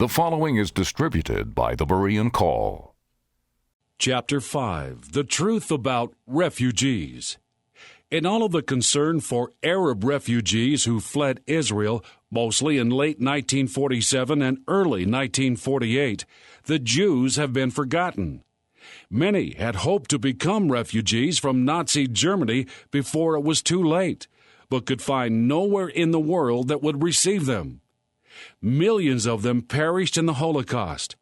The following is distributed by the Berean Call. Chapter 5. The Truth About Refugees. In all of the concern for Arab refugees who fled Israel, mostly in late 1947 and early 1948, the Jews have been forgotten. Many had hoped to become refugees from Nazi Germany before it was too late, but could find nowhere in the world that would receive them. Millions of them perished in the Holocaust.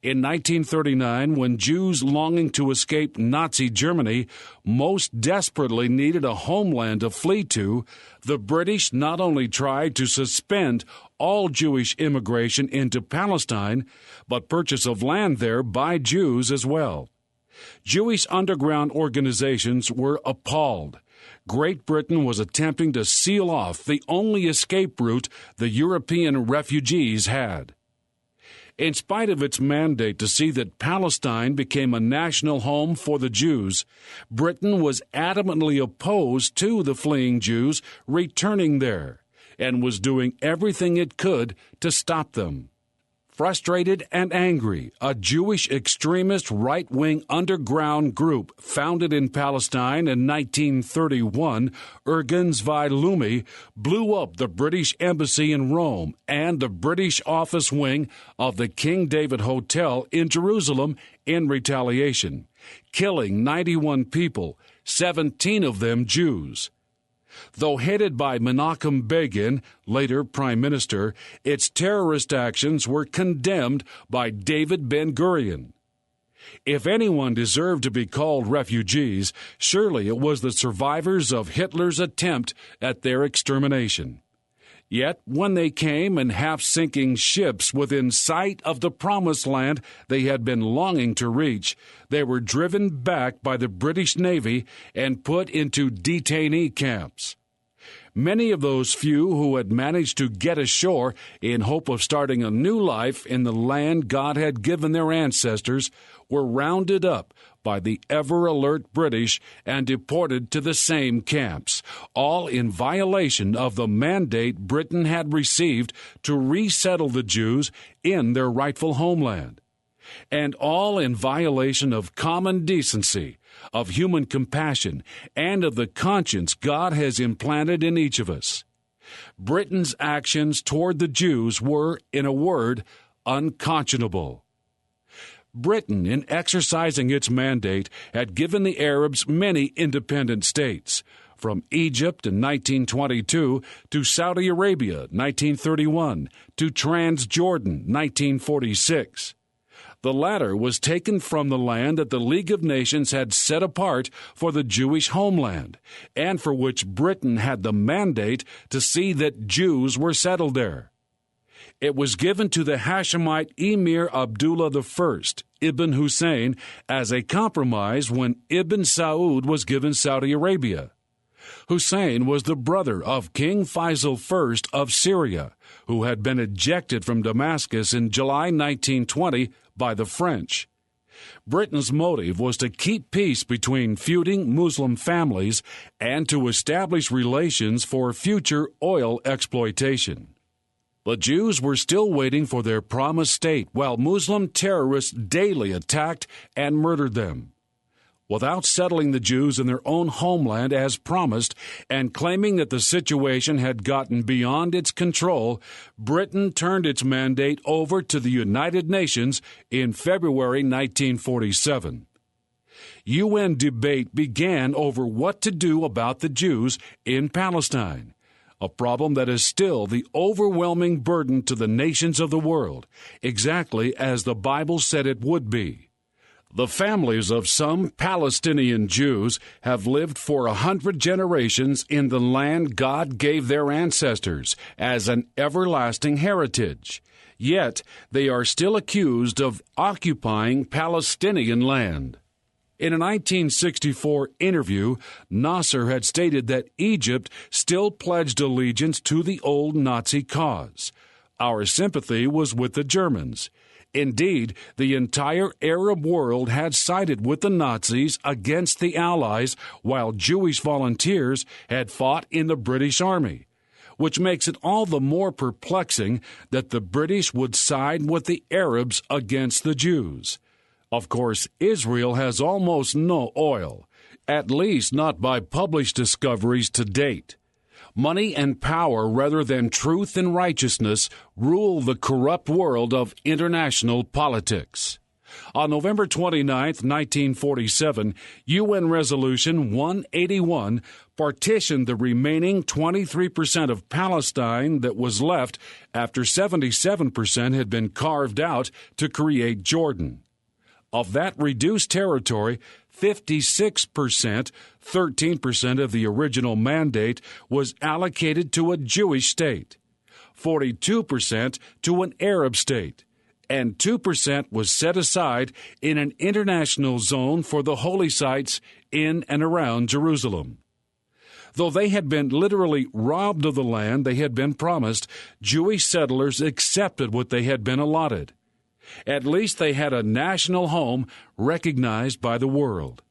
In 1939, when Jews longing to escape Nazi Germany most desperately needed a homeland to flee to, the British not only tried to suspend all Jewish immigration into Palestine, but purchase of land there by Jews as well. Jewish underground organizations were appalled. Great Britain was attempting to seal off the only escape route the European refugees had. In spite of its mandate to see that Palestine became a national home for the Jews, Britain was adamantly opposed to the fleeing Jews returning there and was doing everything it could to stop them. Frustrated and angry, a Jewish extremist right-wing underground group founded in Palestine in 1931, Irgun Zvi Leumi, blew up the British embassy in Rome and the British office wing of the King David Hotel in Jerusalem in retaliation, killing 91 people, 17 of them Jews. Though headed by Menachem Begin, later Prime Minister, its terrorist actions were condemned by David Ben-Gurion. If anyone deserved to be called refugees, surely it was the survivors of Hitler's attempt at their extermination. Yet, when they came in half-sinking ships within sight of the promised land they had been longing to reach, they were driven back by the British Navy and put into detainee camps. Many of those few who had managed to get ashore in hope of starting a new life in the land God had given their ancestors were rounded up by the ever-alert British and deported to the same camps, all in violation of the mandate Britain had received to resettle the Jews in their rightful homeland, and all in violation of common decency, of human compassion, and of the conscience God has implanted in each of us. Britain's actions toward the Jews were, in a word, unconscionable. Britain, in exercising its mandate, had given the Arabs many independent states, from Egypt in 1922 to Saudi Arabia 1931 to Transjordan 1946. The latter was taken from the land that the League of Nations had set apart for the Jewish homeland, and for which Britain had the mandate to see that Jews were settled there. It was given to the Hashemite Emir Abdullah I, Ibn Hussein, as a compromise when Ibn Saud was given Saudi Arabia. Hussein was the brother of King Faisal I of Syria, who had been ejected from Damascus in July 1920 by the French. Britain's motive was to keep peace between feuding Muslim families and to establish relations for future oil exploitation. The Jews were still waiting for their promised state while Muslim terrorists daily attacked and murdered them. Without settling the Jews in their own homeland as promised and claiming that the situation had gotten beyond its control, Britain turned its mandate over to the United Nations in February 1947. UN debate began over what to do about the Jews in Palestine, a problem that is still the overwhelming burden to the nations of the world, exactly as the Bible said it would be. The families of some Palestinian Jews have lived for 100 generations in the land God gave their ancestors as an everlasting heritage. Yet they are still accused of occupying Palestinian land. In a 1964 interview, Nasser had stated that Egypt still pledged allegiance to the old Nazi cause. Our sympathy was with the Germans. Indeed, the entire Arab world had sided with the Nazis against the Allies, while Jewish volunteers had fought in the British Army. which makes it all the more perplexing that the British would side with the Arabs against the Jews. Of course, Israel has almost no oil, at least not by published discoveries to date. Money and power rather than truth and righteousness rule the corrupt world of international politics. On November 29, 1947, UN Resolution 181 partitioned the remaining 23% of Palestine that was left after 77% had been carved out to create Jordan. Of that reduced territory, 56%, 13% of the original mandate, was allocated to a Jewish state, 42% to an Arab state, and 2% was set aside in an international zone for the holy sites in and around Jerusalem. Though they had been literally robbed of the land they had been promised, Jewish settlers accepted what they had been allotted. At least they had a national home recognized by the world.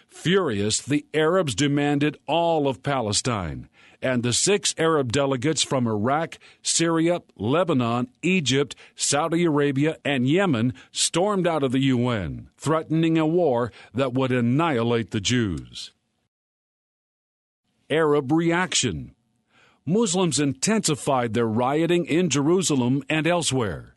Furious, the Arabs demanded all of Palestine, and the 6 Arab delegates from Iraq, Syria, Lebanon, Egypt, Saudi Arabia, and Yemen stormed out of the UN, threatening a war that would annihilate the Jews. Arab reaction. Muslims intensified their rioting in Jerusalem and elsewhere.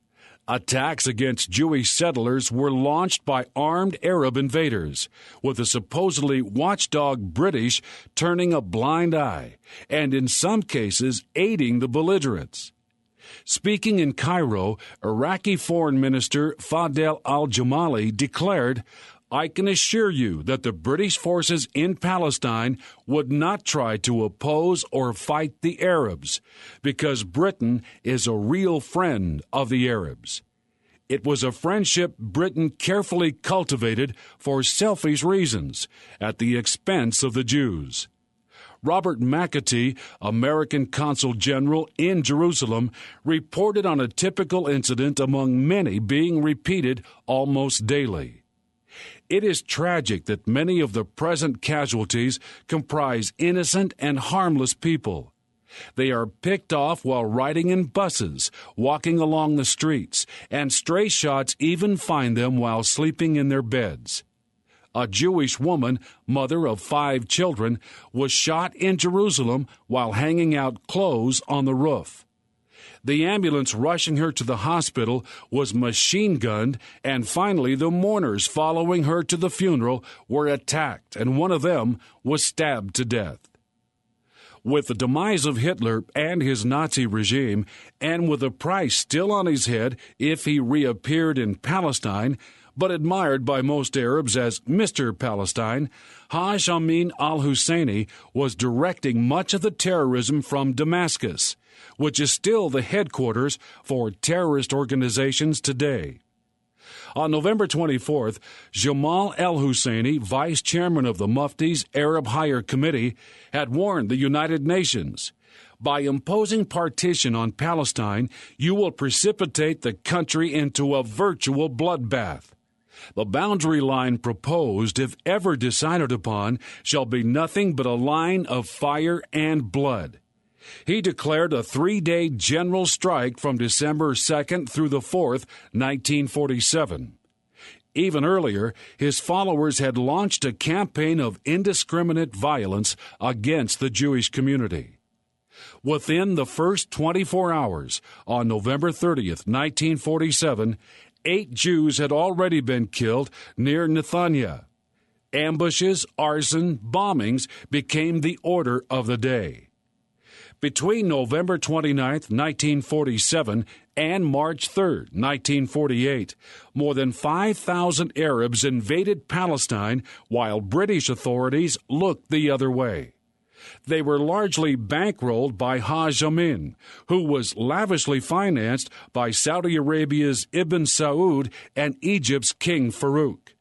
Attacks against Jewish settlers were launched by armed Arab invaders, with the supposedly watchdog British turning a blind eye, and in some cases aiding the belligerents. Speaking in Cairo, Iraqi Foreign Minister Fadel al-Jamali declared, "I can assure you that the British forces in Palestine would not try to oppose or fight the Arabs, because Britain is a real friend of the Arabs. It was a friendship Britain carefully cultivated for selfish reasons, at the expense of the Jews." Robert McAtee, American Consul General in Jerusalem, reported on a typical incident among many being repeated almost daily. It is tragic that many of the present casualties comprise innocent and harmless people. They are picked off while riding in buses, walking along the streets, and stray shots even find them while sleeping in their beds. A Jewish woman, mother of 5 children, was shot in Jerusalem while hanging out clothes on the roof. The ambulance rushing her to the hospital was machine-gunned, and finally the mourners following her to the funeral were attacked, and one of them was stabbed to death. With the demise of Hitler and his Nazi regime, and with a price still on his head if he reappeared in Palestine, but admired by most Arabs as Mr. Palestine, Haj Amin al-Husseini was directing much of the terrorism from Damascus, which is still the headquarters for terrorist organizations today. On November 24th, Jamal al-Husseini, vice chairman of the Mufti's Arab Higher Committee, had warned the United Nations, "By imposing partition on Palestine, you will precipitate the country into a virtual bloodbath. The boundary line proposed, if ever decided upon, shall be nothing but a line of fire and blood." He declared a 3-day general strike from December 2nd through the 4th, 1947. Even earlier, his followers had launched a campaign of indiscriminate violence against the Jewish community. Within the first 24 hours, on November 30th, 1947, 8 Jews had already been killed near Netanya. Ambushes, arson, bombings became the order of the day. Between November 29, 1947, and March 3, 1948, more than 5,000 Arabs invaded Palestine while British authorities looked the other way. They were largely bankrolled by Haj Amin, who was lavishly financed by Saudi Arabia's Ibn Saud and Egypt's King Farouk.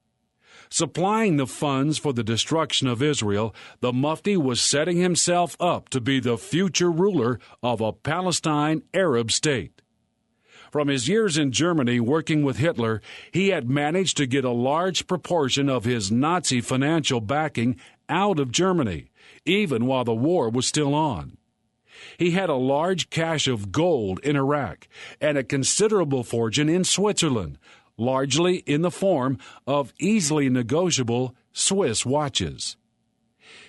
Supplying the funds for the destruction of Israel, the Mufti was setting himself up to be the future ruler of a Palestine Arab state. From his years in Germany working with Hitler, he had managed to get a large proportion of his Nazi financial backing out of Germany, even while the war was still on. He had a large cache of gold in Iraq and a considerable fortune in Switzerland, largely in the form of easily negotiable Swiss watches.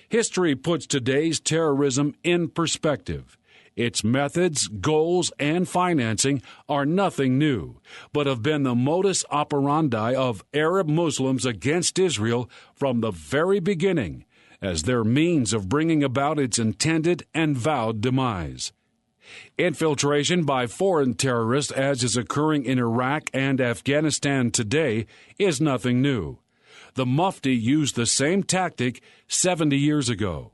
History puts today's terrorism in perspective. Its methods, goals, and financing are nothing new, but have been the modus operandi of Arab Muslims against Israel from the very beginning, as their means of bringing about its intended and vowed demise. Infiltration by foreign terrorists, as is occurring in Iraq and Afghanistan today, is nothing new. The Mufti used the same tactic 70 years ago.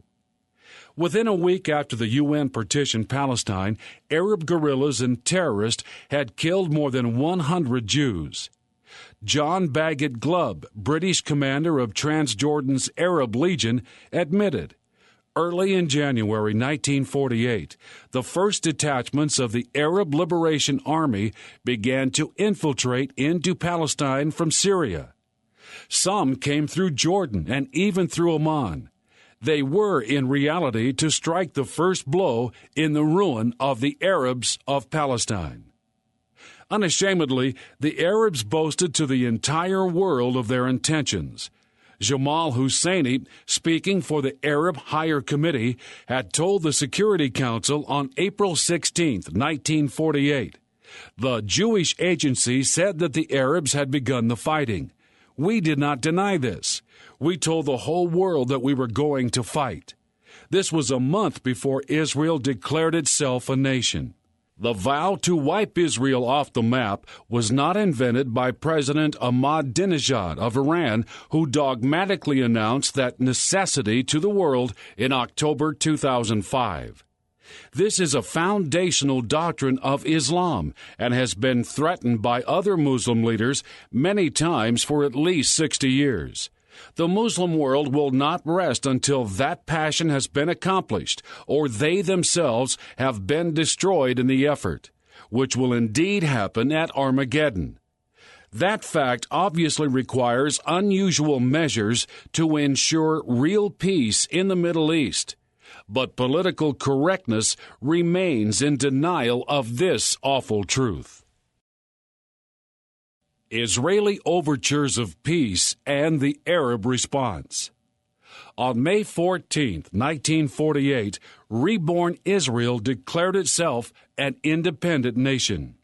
Within a week after the UN partitioned Palestine, Arab guerrillas and terrorists had killed more than 100 Jews. John Bagot Glubb, British commander of Transjordan's Arab Legion, admitted, early in January 1948, the first detachments of the Arab Liberation Army began to infiltrate into Palestine from Syria. Some came through Jordan and even through Oman. They were, in reality, to strike the first blow in the ruin of the Arabs of Palestine. Unashamedly, the Arabs boasted to the entire world of their intentions. Jamal Husseini, speaking for the Arab Higher Committee, had told the Security Council on April 16, 1948. The Jewish agency said that the Arabs had begun the fighting. We did not deny this. We told the whole world that we were going to fight. This was a month before Israel declared itself a nation. The vow to wipe Israel off the map was not invented by President Ahmadinejad of Iran, who dogmatically announced that necessity to the world in October 2005. This is a foundational doctrine of Islam and has been threatened by other Muslim leaders many times for at least 60 years. The Muslim world will not rest until that passion has been accomplished or they themselves have been destroyed in the effort, which will indeed happen at Armageddon. That fact obviously requires unusual measures to ensure real peace in the Middle East. But political correctness remains in denial of this awful truth. Israeli overtures of peace and the Arab response. On May 14, 1948, reborn Israel declared itself an independent nation.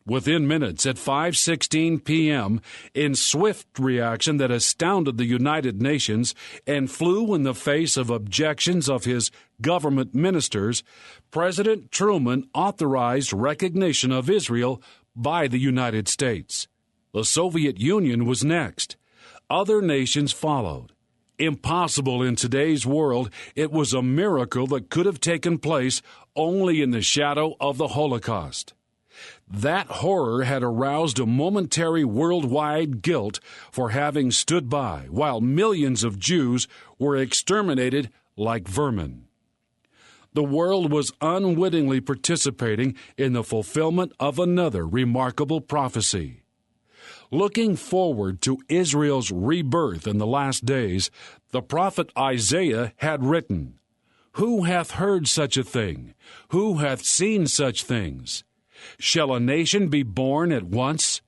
Within minutes, at 5:16 p.m., in swift reaction that astounded the United Nations and flew in the face of objections of his government ministers, President Truman authorized recognition of Israel by the United States. The Soviet Union was next. Other nations followed. Impossible in today's world, it was a miracle that could have taken place only in the shadow of the Holocaust. That horror had aroused a momentary worldwide guilt for having stood by while millions of Jews were exterminated like vermin. The world was unwittingly participating in the fulfillment of another remarkable prophecy. Looking forward to Israel's rebirth in the last days, the prophet Isaiah had written, "Who hath heard such a thing? Who hath seen such things? Shall a nation be born at once?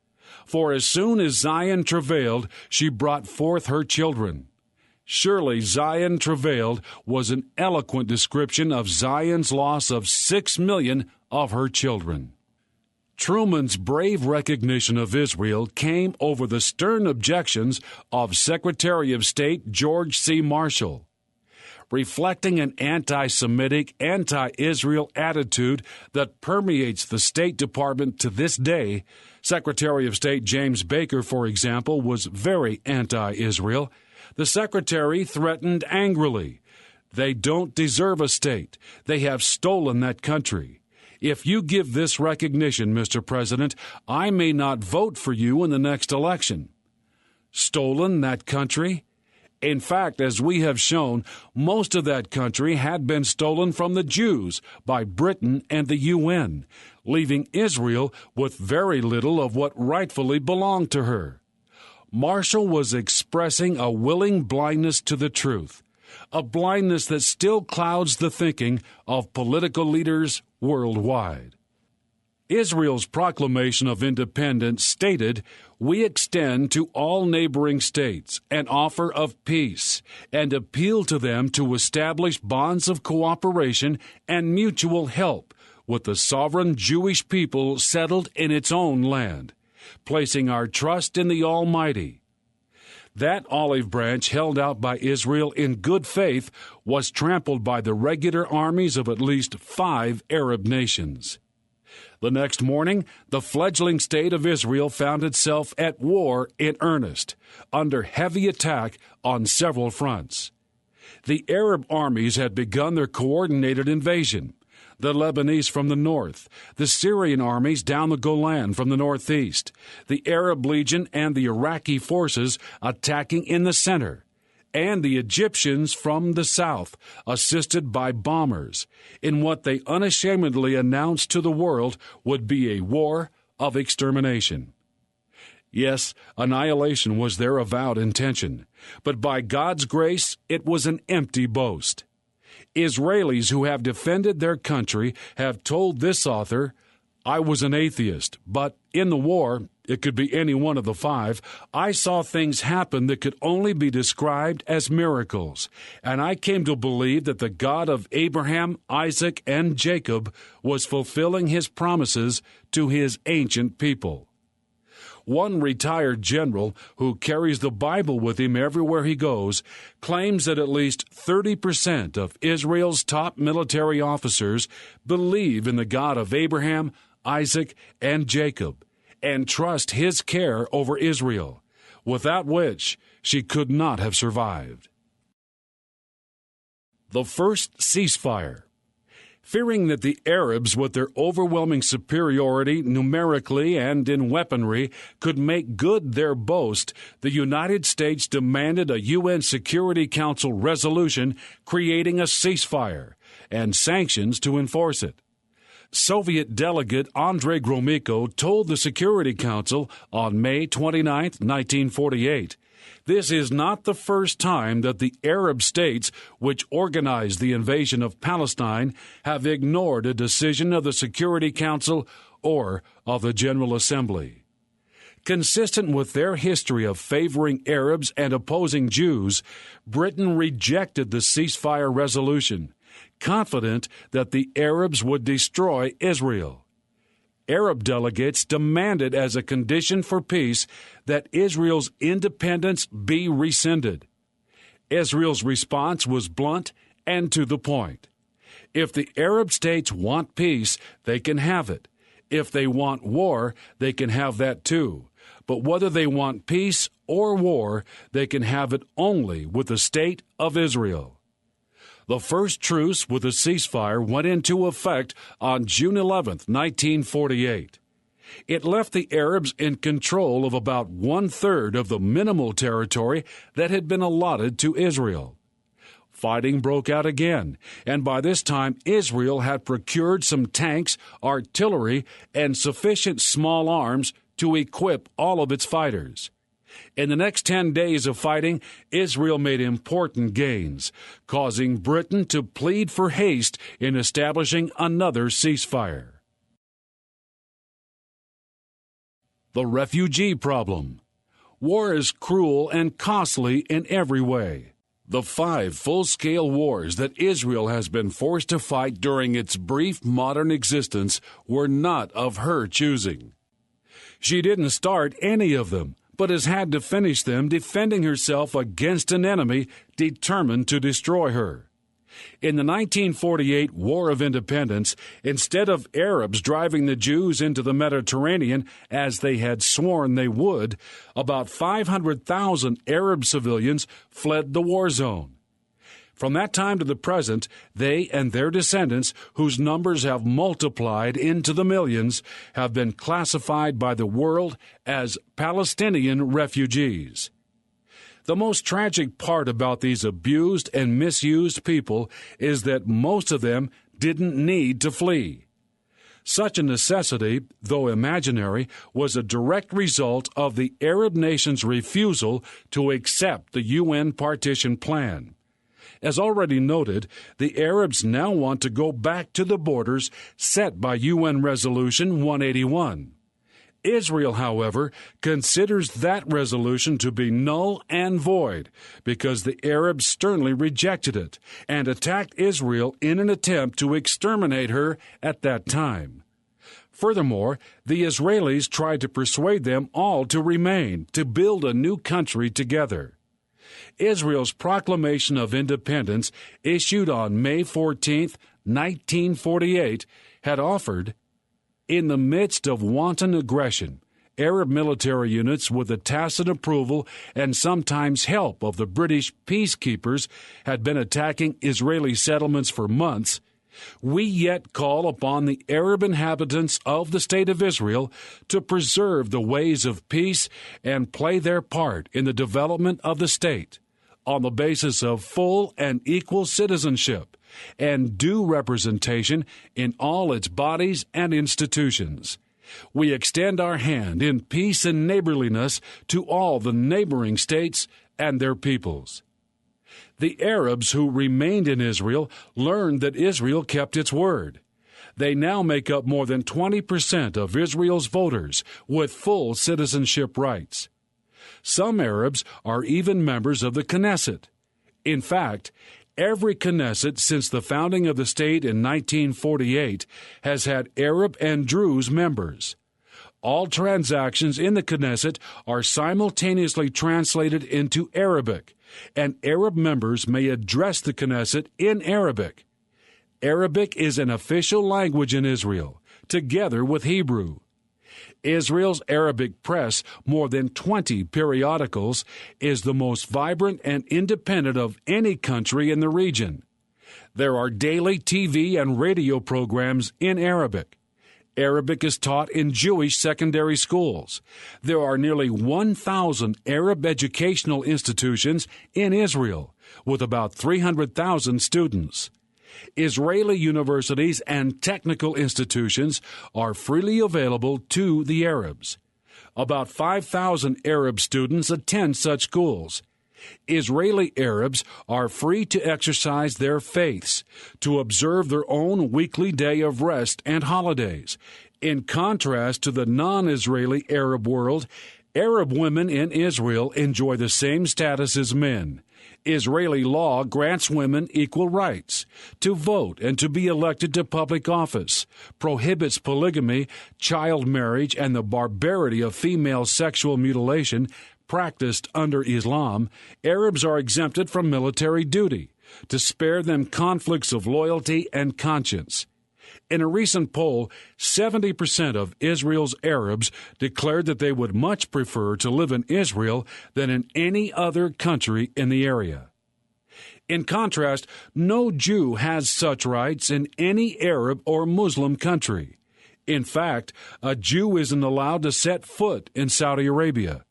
For as soon as Zion travailed, she brought forth her children." Surely Zion travailed was an eloquent description of Zion's loss of 6 million of her children. Truman's brave recognition of Israel came over the stern objections of Secretary of State George C. Marshall. Reflecting an anti-Semitic, anti-Israel attitude that permeates the State Department to this day, Secretary of State James Baker, for example, was very anti-Israel. The Secretary threatened angrily, "They don't deserve a state. They have stolen that country. If you give this recognition, Mr. President, I may not vote for you in the next election." Stolen that country? In fact, as we have shown, most of that country had been stolen from the Jews by Britain and the UN, leaving Israel with very little of what rightfully belonged to her. Marshall was expressing a willing blindness to the truth. a blindness that still clouds the thinking of political leaders worldwide. Israel's proclamation of independence stated, "We extend to all neighboring states an offer of peace and appeal to them to establish bonds of cooperation and mutual help with the sovereign Jewish people settled in its own land, placing our trust in the Almighty." That olive branch held out by Israel in good faith was trampled by the regular armies of at least 5 Arab nations. The next morning, the fledgling state of Israel found itself at war in earnest, under heavy attack on several fronts. The Arab armies had begun their coordinated invasion. The Lebanese from the north, the Syrian armies down the Golan from the northeast, the Arab Legion and the Iraqi forces attacking in the center, and the Egyptians from the south, assisted by bombers, in what they unashamedly announced to the world would be a war of extermination. Yes, annihilation was their avowed intention, but by God's grace, it was an empty boast. Israelis who have defended their country have told this author, "I was an atheist, but in the war, it could be any one of the 5, I saw things happen that could only be described as miracles, and I came to believe that the God of Abraham, Isaac, and Jacob was fulfilling his promises to his ancient people." One retired general who carries the Bible with him everywhere he goes claims that at least 30% of Israel's top military officers believe in the God of Abraham, Isaac, and Jacob, and trust his care over Israel, without which she could not have survived. The first ceasefire. Fearing that the Arabs, with their overwhelming superiority numerically and in weaponry, could make good their boast, the United States demanded a UN Security Council resolution creating a ceasefire and sanctions to enforce it. Soviet delegate Andrei Gromyko told the Security Council on May 29, 1948, "This is not the first time that the Arab states which organized the invasion of Palestine have ignored a decision of the Security Council or of the General Assembly." Consistent with their history of favoring Arabs and opposing Jews, Britain rejected the ceasefire resolution, confident that the Arabs would destroy Israel. Arab delegates demanded as a condition for peace that Israel's independence be rescinded. Israel's response was blunt and to the point. If the Arab states want peace, they can have it. If they want war, they can have that too. But whether they want peace or war, they can have it only with the state of Israel. The first truce with a ceasefire went into effect on June 11, 1948. It left the Arabs in control of about 1/3 of the minimal territory that had been allotted to Israel. Fighting broke out again, and by this time Israel had procured some tanks, artillery, and sufficient small arms to equip all of its fighters. In the next 10 days of fighting, Israel made important gains, causing Britain to plead for haste in establishing another ceasefire. The refugee problem. War is cruel and costly in every way. The 5 full-scale wars that Israel has been forced to fight during its brief modern existence were not of her choosing. She didn't start any of them, but has had to finish them defending herself against an enemy determined to destroy her. In the 1948 War of Independence, instead of Arabs driving the Jews into the Mediterranean as they had sworn they would, about 500,000 Arab civilians fled the war zone. From that time to the present, they and their descendants, whose numbers have multiplied into the millions, have been classified by the world as Palestinian refugees. The most tragic part about these abused and misused people is that most of them didn't need to flee. Such a necessity, though imaginary, was a direct result of the Arab nations' refusal to accept the UN partition plan. As already noted, the Arabs now want to go back to the borders set by UN Resolution 181. Israel, however, considers that resolution to be null and void because the Arabs sternly rejected it and attacked Israel in an attempt to exterminate her at that time. Furthermore, the Israelis tried to persuade them all to remain, to build a new country together. Israel's proclamation of independence, issued on May 14, 1948, had offered, in the midst of wanton aggression, Arab military units with the tacit approval and sometimes help of the British peacekeepers had been attacking Israeli settlements for months. We yet call upon the Arab inhabitants of the State of Israel to preserve the ways of peace and play their part in the development of the state on the basis of full and equal citizenship and due representation in all its bodies and institutions. We extend our hand in peace and neighborliness to all the neighboring states and their peoples. The Arabs who remained in Israel learned that Israel kept its word. They now make up more than 20% of Israel's voters with full citizenship rights. Some Arabs are even members of the Knesset. In fact, every Knesset since the founding of the state in 1948 has had Arab and Druze members. All transactions in the Knesset are simultaneously translated into Arabic, and Arab members may address the Knesset in Arabic. Arabic is an official language in Israel, together with Hebrew. Israel's Arabic press, more than 20 periodicals, is the most vibrant and independent of any country in the region. There are daily TV and radio programs in Arabic. Arabic is taught in Jewish secondary schools. There are nearly 1,000 Arab educational institutions in Israel, with about 300,000 students. Israeli universities and technical institutions are freely available to the Arabs. About 5,000 Arab students attend such schools. Israeli Arabs are free to exercise their faiths, to observe their own weekly day of rest and holidays. In contrast to the non-Israeli Arab world, Arab women in Israel enjoy the same status as men. Israeli law grants women equal rights to vote and to be elected to public office, prohibits polygamy, child marriage, and the barbarity of female sexual mutilation practiced under Islam. Arabs are exempted from military duty to spare them conflicts of loyalty and conscience. In a recent poll, 70% of Israel's Arabs declared that they would much prefer to live in Israel than in any other country in the area. In contrast, no Jew has such rights in any Arab or Muslim country. In fact, a Jew isn't allowed to set foot in Saudi Arabia.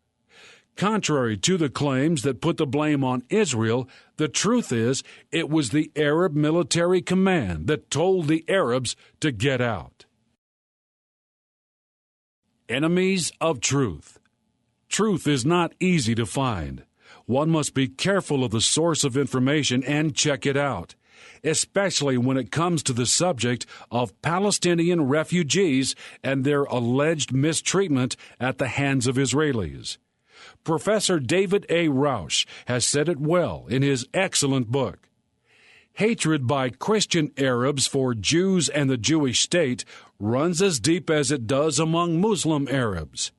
Contrary to the claims that put the blame on Israel, the truth is it was the Arab military command that told the Arabs to get out. Enemies of truth. Truth is not easy to find. One must be careful of the source of information and check it out, especially when it comes to the subject of Palestinian refugees and their alleged mistreatment at the hands of Israelis. Professor David A. Rausch has said it well in his excellent book. Hatred by Christian Arabs for Jews and the Jewish state runs as deep as it does among Muslim Arabs.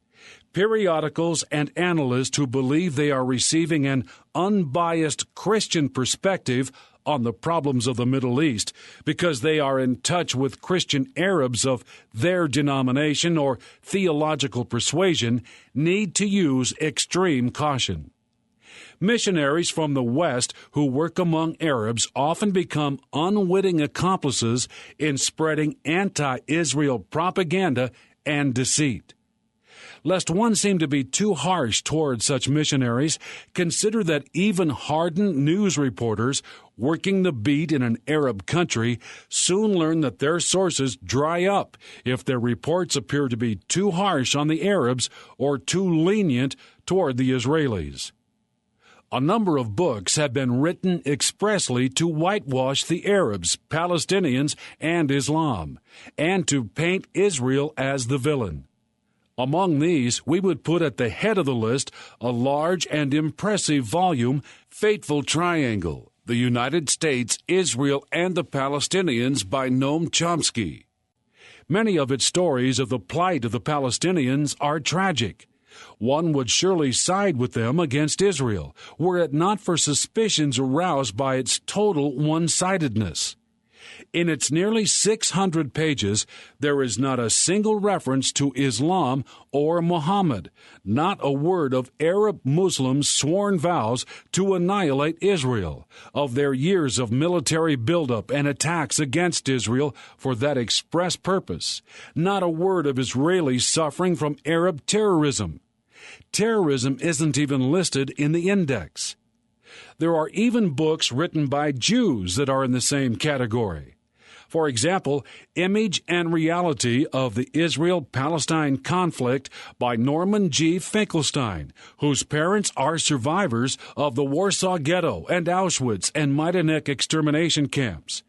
Periodicals and analysts who believe they are receiving an unbiased Christian perspective on the problems of the Middle East because they are in touch with Christian Arabs of their denomination or theological persuasion need to use extreme caution. Missionaries from the West who work among Arabs often become unwitting accomplices in spreading anti-Israel propaganda and deceit. Lest one seem to be too harsh toward such missionaries, consider that even hardened news reporters working the beat in an Arab country soon learn that their sources dry up if their reports appear to be too harsh on the Arabs or too lenient toward the Israelis. A number of books have been written expressly to whitewash the Arabs, Palestinians, and Islam, and to paint Israel as the villain. Among these, we would put at the head of the list a large and impressive volume, Fateful Triangle, The United States, Israel, and the Palestinians by Noam Chomsky. Many of its stories of the plight of the Palestinians are tragic. One would surely side with them against Israel, were it not for suspicions aroused by its total one-sidedness. In its nearly 600 pages, there is not a single reference to Islam or Muhammad, not a word of Arab Muslims' sworn vows to annihilate Israel, of their years of military buildup and attacks against Israel for that express purpose, not a word of Israelis suffering from Arab terrorism. Terrorism isn't even listed in the index. There are even books written by Jews that are in the same category. For example, Image and Reality of the Israel-Palestine Conflict by Norman G. Finkelstein, whose parents are survivors of the Warsaw Ghetto and Auschwitz and Majdanek extermination camps.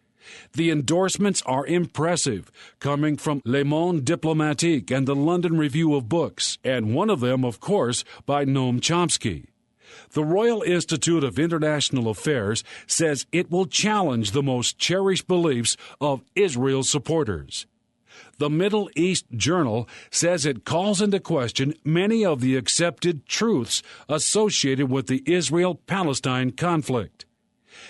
The endorsements are impressive, coming from Le Monde Diplomatique and the London Review of Books, and one of them, of course, by Noam Chomsky. The Royal Institute of International Affairs says it will challenge the most cherished beliefs of Israel supporters. The Middle East Journal says it calls into question many of the accepted truths associated with the Israel-Palestine conflict.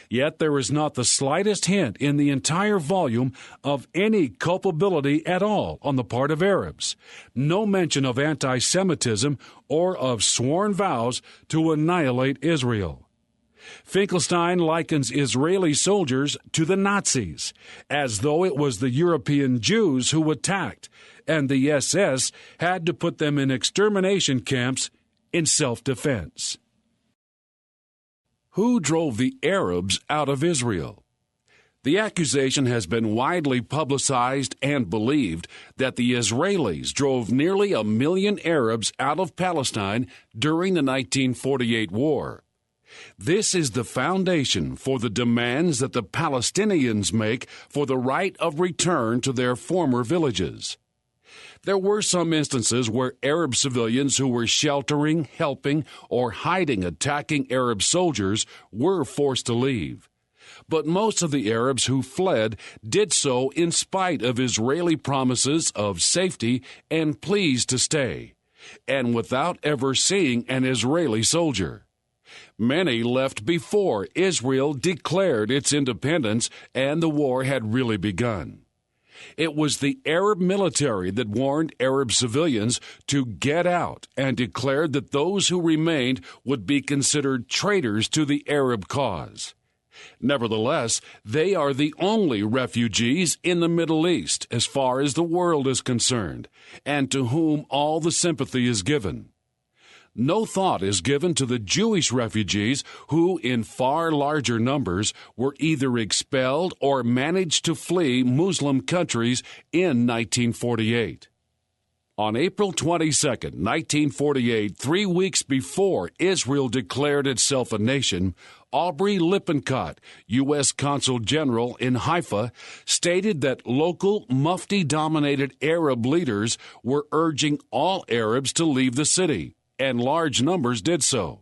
Yet there is not the slightest hint in the entire volume of any culpability at all on the part of Arabs, no mention of anti-Semitism or of sworn vows to annihilate Israel. Finkelstein likens Israeli soldiers to the Nazis, as though it was the European Jews who attacked, and the SS had to put them in extermination camps in self-defense. Who drove the Arabs out of Israel? The accusation has been widely publicized and believed that the Israelis drove nearly 1 million Arabs out of Palestine during the 1948 war. This is the foundation for the demands that the Palestinians make for the right of return to their former villages. There were some instances where Arab civilians who were sheltering, helping, or hiding attacking Arab soldiers were forced to leave. But most of the Arabs who fled did so in spite of Israeli promises of safety and pleas to stay, and without ever seeing an Israeli soldier. Many left before Israel declared its independence and the war had really begun. It was the Arab military that warned Arab civilians to get out and declared that those who remained would be considered traitors to the Arab cause. Nevertheless, they are the only refugees in the Middle East as far as the world is concerned, and to whom all the sympathy is given. No thought is given to the Jewish refugees who, in far larger numbers, were either expelled or managed to flee Muslim countries in 1948. On April 22, 1948, 3 weeks before Israel declared itself a nation, Aubrey Lippincott, U.S. Consul General in Haifa, stated that local Mufti-dominated Arab leaders were urging all Arabs to leave the city, and large numbers did so.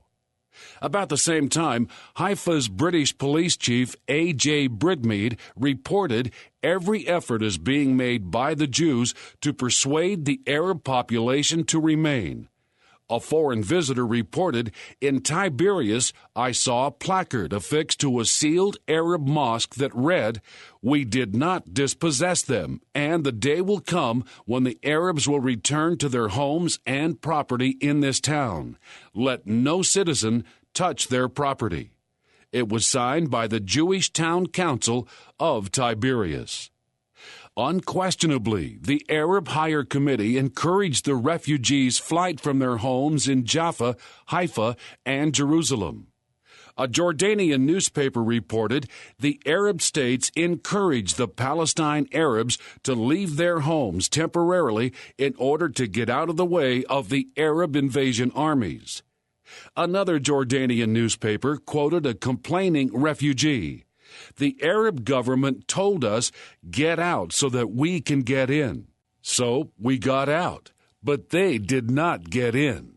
About the same time, Haifa's British police chief A.J. Bridmead reported every effort is being made by the Jews to persuade the Arab population to remain. A foreign visitor reported, "In Tiberias, I saw a placard affixed to a sealed Arab mosque that read, 'We did not dispossess them, and the day will come when the Arabs will return to their homes and property in this town. Let no citizen touch their property.' It was signed by the Jewish Town Council of Tiberias." Unquestionably, the Arab Higher Committee encouraged the refugees' flight from their homes in Jaffa, Haifa, and Jerusalem. A Jordanian newspaper reported the Arab states encouraged the Palestine Arabs to leave their homes temporarily in order to get out of the way of the Arab invasion armies. Another Jordanian newspaper quoted a complaining refugee. "The Arab government told us, get out so that we can get in. So we got out, but they did not get in."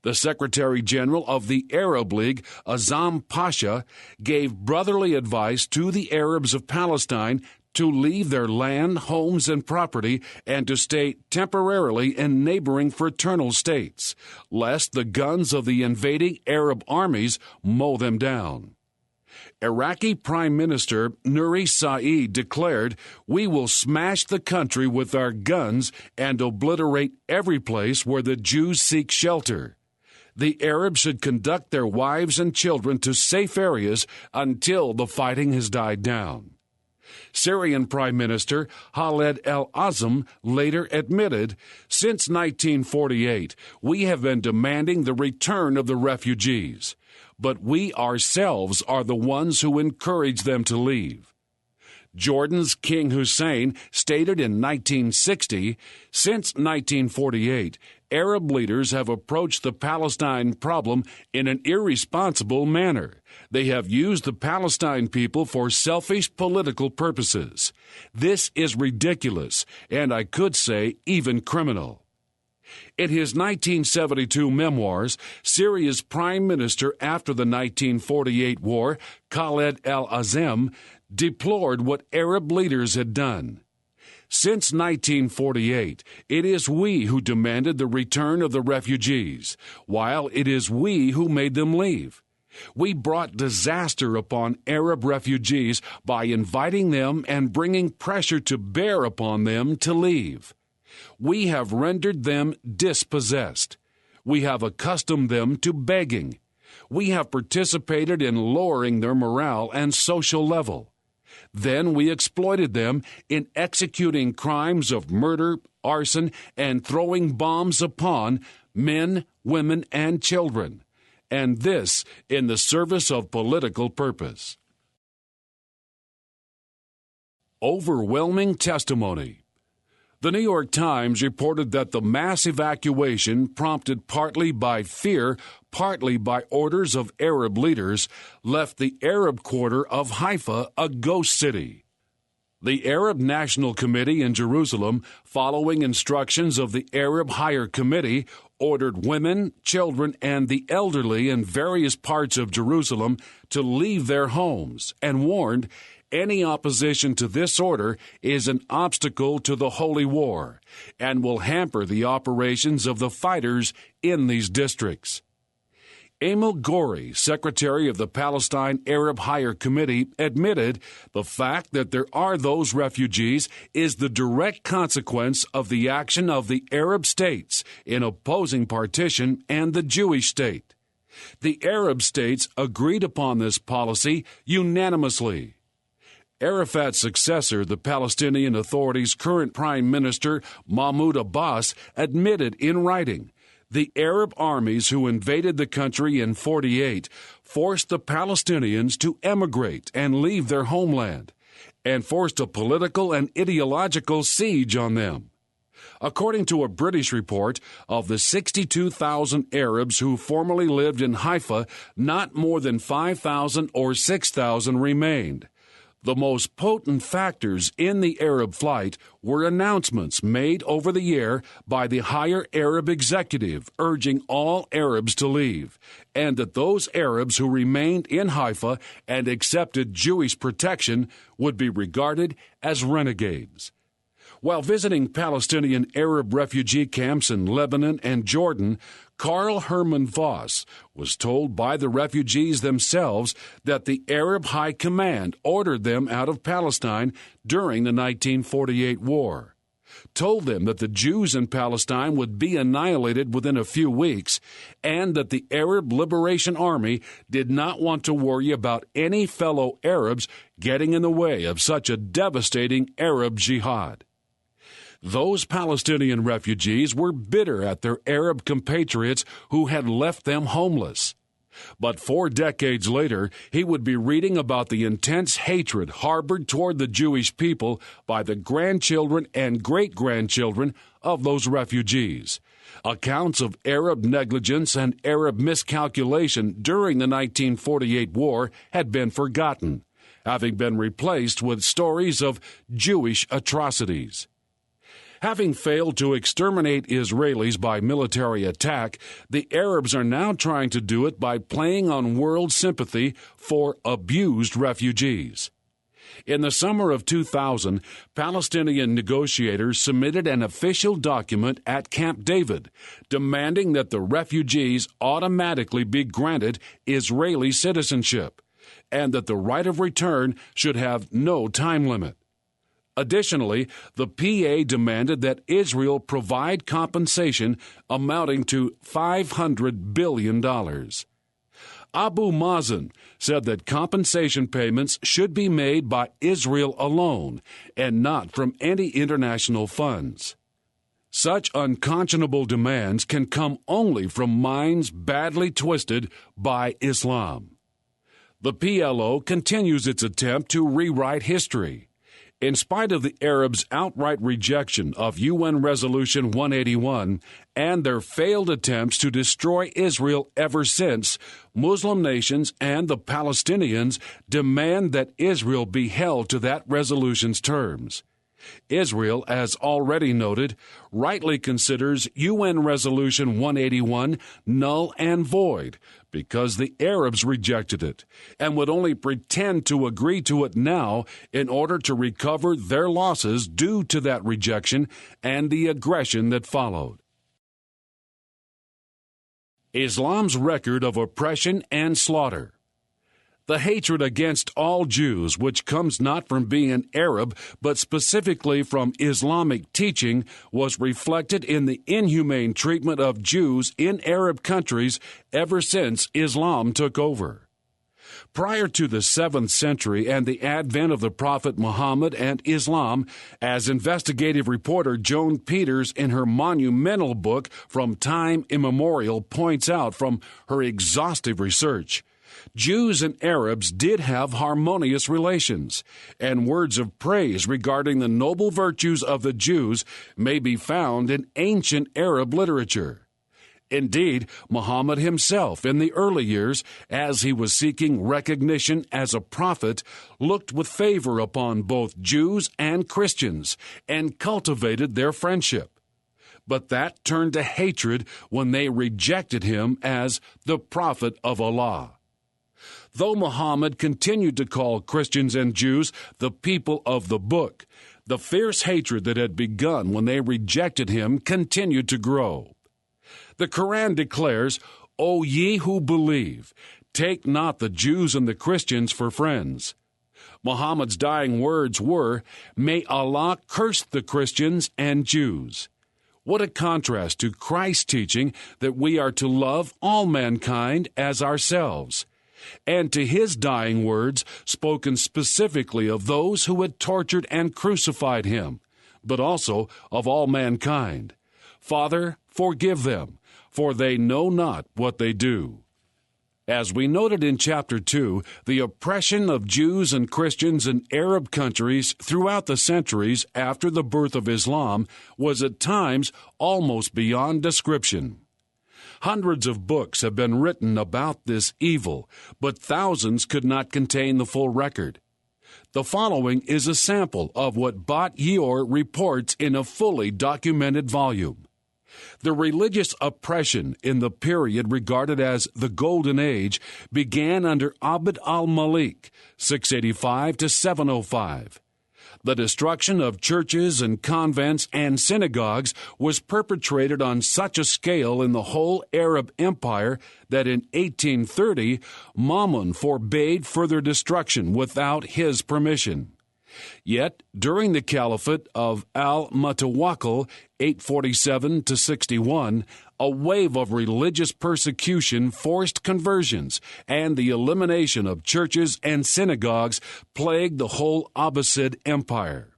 The Secretary General of the Arab League, Azam Pasha, gave brotherly advice to the Arabs of Palestine to leave their land, homes, and property and to stay temporarily in neighboring fraternal states, lest the guns of the invading Arab armies mow them down. Iraqi Prime Minister Nuri Saeed declared, "We will smash the country with our guns and obliterate every place where the Jews seek shelter. The Arabs should conduct their wives and children to safe areas until the fighting has died down." Syrian Prime Minister Khaled al-Azam later admitted, "Since 1948, we have been demanding the return of the refugees, but we ourselves are the ones who encourage them to leave." Jordan's King Hussein stated in 1960, "Since 1948, Arab leaders have approached the Palestine problem in an irresponsible manner. They have used the Palestine people for selfish political purposes. This is ridiculous, and I could say even criminal." In his 1972 memoirs, Syria's prime minister after the 1948 war, Khaled al-Azam, deplored what Arab leaders had done. "Since 1948, it is we who demanded the return of the refugees, while it is we who made them leave. We brought disaster upon Arab refugees by inviting them and bringing pressure to bear upon them to leave. We have rendered them dispossessed. We have accustomed them to begging. We have participated in lowering their morale and social level. Then we exploited them in executing crimes of murder, arson, and throwing bombs upon men, women, and children, and this in the service of political purpose." Overwhelming testimony. The New York Times reported that the mass evacuation, prompted partly by fear, partly by orders of Arab leaders, left the Arab quarter of Haifa a ghost city. The Arab National Committee in Jerusalem, following instructions of the Arab Higher Committee, ordered women, children, and the elderly in various parts of Jerusalem to leave their homes and warned, "Any opposition to this order is an obstacle to the holy war and will hamper the operations of the fighters in these districts." Emil Gori, secretary of the Palestine Arab Higher Committee, admitted the fact that there are those refugees is the direct consequence of the action of the Arab states in opposing partition and the Jewish state. The Arab states agreed upon this policy unanimously. Arafat's successor, the Palestinian Authority's current Prime Minister Mahmoud Abbas, admitted in writing, "The Arab armies who invaded the country in 48 forced the Palestinians to emigrate and leave their homeland, and forced a political and ideological siege on them." According to a British report, of the 62,000 Arabs who formerly lived in Haifa, not more than 5,000 or 6,000 remained. The most potent factors in the Arab flight were announcements made over the air by the higher Arab executive urging all Arabs to leave, and that those Arabs who remained in Haifa and accepted Jewish protection would be regarded as renegades. While visiting Palestinian Arab refugee camps in Lebanon and Jordan, Karl Hermann Voss was told by the refugees themselves that the Arab High Command ordered them out of Palestine during the 1948 war, told them that the Jews in Palestine would be annihilated within a few weeks, and that the Arab Liberation Army did not want to worry about any fellow Arabs getting in the way of such a devastating Arab jihad. Those Palestinian refugees were bitter at their Arab compatriots who had left them homeless. But 4 decades later, he would be reading about the intense hatred harbored toward the Jewish people by the grandchildren and great-grandchildren of those refugees. Accounts of Arab negligence and Arab miscalculation during the 1948 war had been forgotten, having been replaced with stories of Jewish atrocities. Having failed to exterminate Israelis by military attack, the Arabs are now trying to do it by playing on world sympathy for abused refugees. In the summer of 2000, Palestinian negotiators submitted an official document at Camp David demanding that the refugees automatically be granted Israeli citizenship and that the right of return should have no time limit. Additionally, the PA demanded that Israel provide compensation amounting to $500 billion. Abu Mazen said that compensation payments should be made by Israel alone and not from any international funds. Such unconscionable demands can come only from minds badly twisted by Islam. The PLO continues its attempt to rewrite history. In spite of the Arabs' outright rejection of UN Resolution 181 and their failed attempts to destroy Israel ever since, Muslim nations and the Palestinians demand that Israel be held to that resolution's terms. Israel, as already noted, rightly considers UN Resolution 181 null and void because the Arabs rejected it and would only pretend to agree to it now in order to recover their losses due to that rejection and the aggression that followed. Islam's record of oppression and slaughter. The hatred against all Jews, which comes not from being an Arab, but specifically from Islamic teaching, was reflected in the inhumane treatment of Jews in Arab countries ever since Islam took over. Prior to the 7th century and the advent of the Prophet Muhammad and Islam, as investigative reporter Joan Peters in her monumental book From Time Immemorial points out from her exhaustive research, Jews and Arabs did have harmonious relations, and words of praise regarding the noble virtues of the Jews may be found in ancient Arab literature. Indeed, Muhammad himself, in the early years, as he was seeking recognition as a prophet, looked with favor upon both Jews and Christians and cultivated their friendship. But that turned to hatred when they rejected him as the prophet of Allah. Though Muhammad continued to call Christians and Jews the people of the book, the fierce hatred that had begun when they rejected him continued to grow. The Quran declares, "O ye who believe, take not the Jews and the Christians for friends." Muhammad's dying words were, "May Allah curse the Christians and Jews." What a contrast to Christ's teaching that we are to love all mankind as ourselves, and to his dying words spoken specifically of those who had tortured and crucified him, but also of all mankind. "Father, forgive them, for they know not what they do." As we noted in Chapter 2, the oppression of Jews and Christians in Arab countries throughout the centuries after the birth of Islam was at times almost beyond description. Hundreds of books have been written about this evil, but thousands could not contain the full record. The following is a sample of what Bat Yeor reports in a fully documented volume. The religious oppression in the period regarded as the Golden Age began under Abd al-Malik, 685 to 705. The destruction of churches and convents and synagogues was perpetrated on such a scale in the whole Arab Empire that in 1830, Mamun forbade further destruction without his permission. Yet, during the caliphate of al-Mutawakkil, 847 to 61, a wave of religious persecution, forced conversions, and the elimination of churches and synagogues plagued the whole Abbasid Empire.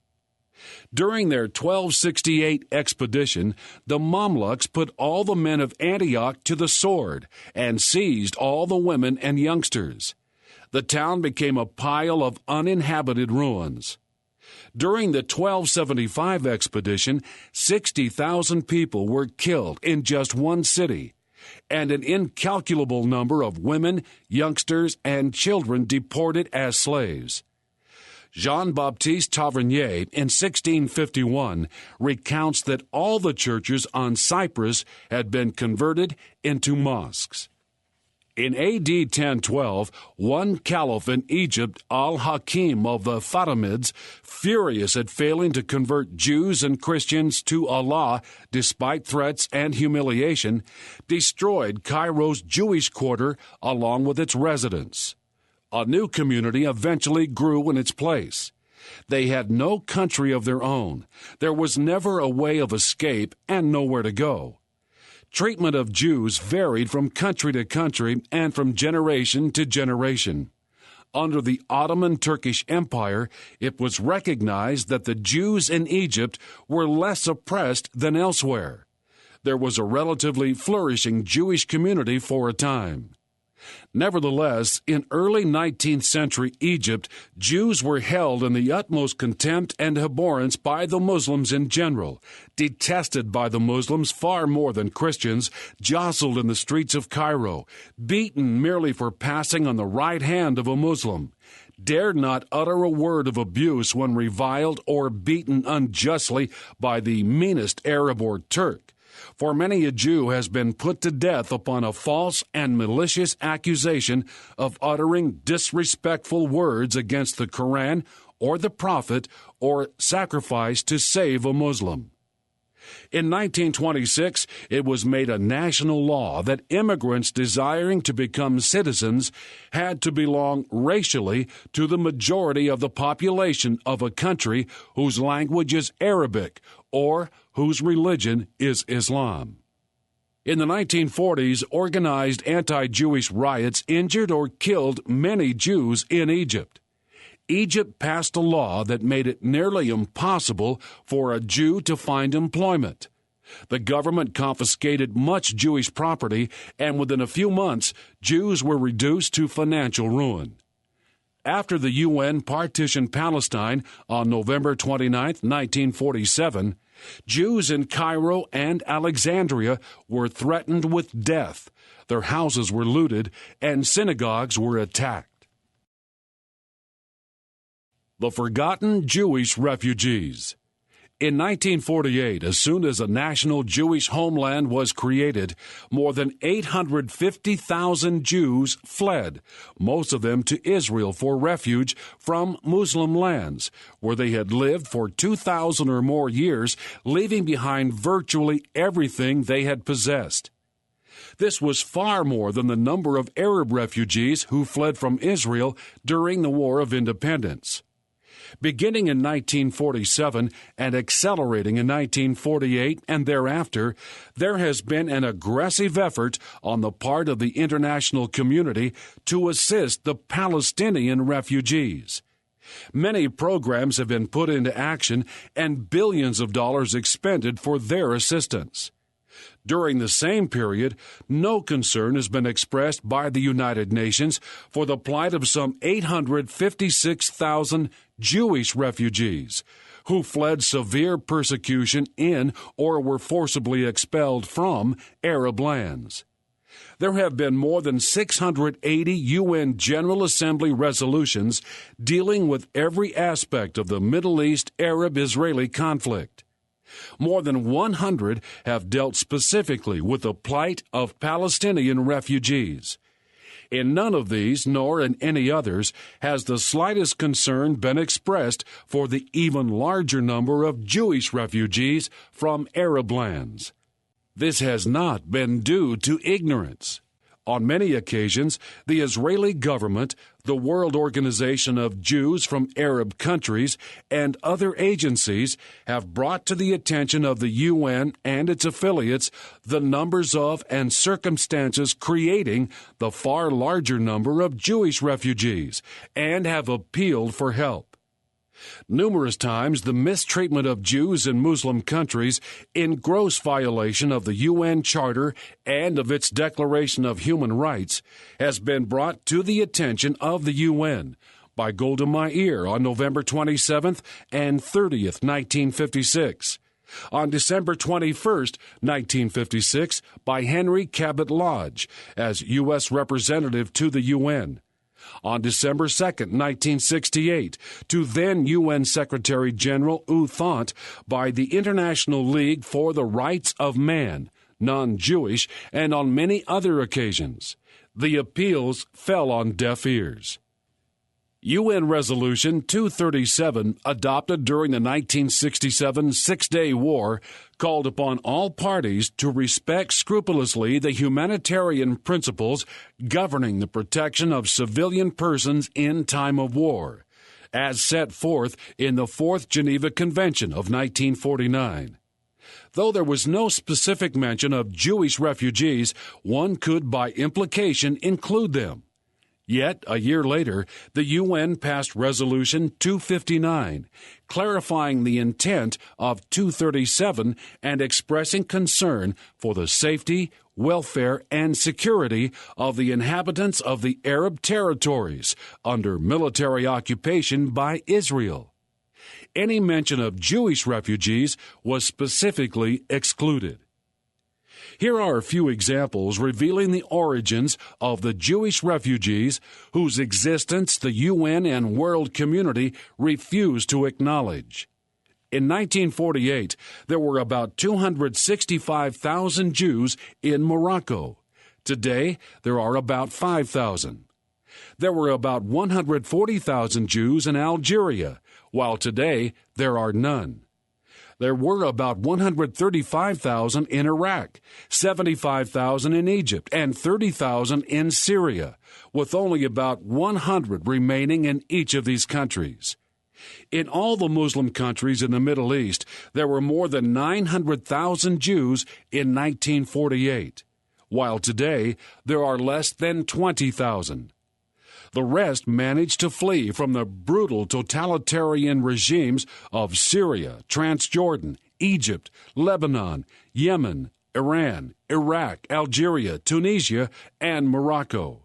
During their 1268 expedition, the Mamluks put all the men of Antioch to the sword and seized all the women and youngsters. The town became a pile of uninhabited ruins. During the 1275 expedition, 60,000 people were killed in just one city, and an incalculable number of women, youngsters, and children deported as slaves. Jean-Baptiste Tavernier in 1651 recounts that all the churches on Cyprus had been converted into mosques. In AD 1012, one caliph in Egypt, al-Hakim of the Fatimids, furious at failing to convert Jews and Christians to Allah despite threats and humiliation, destroyed Cairo's Jewish quarter along with its residents. A new community eventually grew in its place. They had no country of their own. There was never a way of escape and nowhere to go. Treatment of Jews varied from country to country and from generation to generation. Under the Ottoman Turkish Empire, it was recognized that the Jews in Egypt were less oppressed than elsewhere. There was a relatively flourishing Jewish community for a time. Nevertheless, in early 19th century Egypt, Jews were held in the utmost contempt and abhorrence by the Muslims in general, detested by the Muslims far more than Christians, jostled in the streets of Cairo, beaten merely for passing on the right hand of a Muslim, dared not utter a word of abuse when reviled or beaten unjustly by the meanest Arab or Turk. For many a Jew has been put to death upon a false and malicious accusation of uttering disrespectful words against the Quran or the Prophet or sacrifice to save a Muslim. In 1926, it was made a national law that immigrants desiring to become citizens had to belong racially to the majority of the population of a country whose language is Arabic or whose religion is Islam. In the 1940s, organized anti-Jewish riots injured or killed many Jews in Egypt. Egypt passed a law that made it nearly impossible for a Jew to find employment. The government confiscated much Jewish property, and within a few months, Jews were reduced to financial ruin. After the UN partitioned Palestine on November 29, 1947, Jews in Cairo and Alexandria were threatened with death. Their houses were looted, and synagogues were attacked. The forgotten Jewish refugees. In 1948, as soon as a national Jewish homeland was created, more than 850,000 Jews fled, most of them to Israel for refuge from Muslim lands, where they had lived for 2,000 or more years, leaving behind virtually everything they had possessed. This was far more than the number of Arab refugees who fled from Israel during the War of Independence. Beginning in 1947 and accelerating in 1948 and thereafter, there has been an aggressive effort on the part of the international community to assist the Palestinian refugees. Many programs have been put into action and billions of dollars expended for their assistance. During the same period, no concern has been expressed by the United Nations for the plight of some 856,000 Jewish refugees who fled severe persecution in or were forcibly expelled from Arab lands. There have been more than 680 UN General Assembly resolutions dealing with every aspect of the Middle East Arab-Israeli conflict. More than 100 have dealt specifically with the plight of Palestinian refugees. In none of these, nor in any others, has the slightest concern been expressed for the even larger number of Jewish refugees from Arab lands. This has not been due to ignorance. On many occasions, the Israeli government, the World Organization of Jews from Arab countries, and other agencies have brought to the attention of the UN and its affiliates the numbers of and circumstances creating the far larger number of Jewish refugees, and have appealed for help. Numerous times, the mistreatment of Jews in Muslim countries, in gross violation of the UN Charter and of its Declaration of Human Rights, has been brought to the attention of the UN, by Golda Meir on November 27th and 30th, 1956. On December 21st, 1956, by Henry Cabot Lodge as U.S. Representative to the UN. On December 2nd, 1968, to then UN Secretary General U Thant by the International League for the Rights of Man, non-Jewish, and on many other occasions. The appeals fell on deaf ears. UN Resolution 237, adopted during the 1967 Six-Day War, called upon all parties to respect scrupulously the humanitarian principles governing the protection of civilian persons in time of war, as set forth in the Fourth Geneva Convention of 1949. Though there was no specific mention of Jewish refugees, one could by implication include them. Yet, a year later, the UN passed Resolution 259, clarifying the intent of 237 and expressing concern for the safety, welfare, and security of the inhabitants of the Arab territories under military occupation by Israel. Any mention of Jewish refugees was specifically excluded. Here are a few examples revealing the origins of the Jewish refugees whose existence the UN and world community refused to acknowledge. In 1948, there were about 265,000 Jews in Morocco. Today, there are about 5,000. There were about 140,000 Jews in Algeria, while today there are none. There were about 135,000 in Iraq, 75,000 in Egypt, and 30,000 in Syria, with only about 100 remaining in each of these countries. In all the Muslim countries in the Middle East, there were more than 900,000 Jews in 1948, while today there are less than 20,000. The rest managed to flee from the brutal totalitarian regimes of Syria, Transjordan, Egypt, Lebanon, Yemen, Iran, Iraq, Algeria, Tunisia, and Morocco.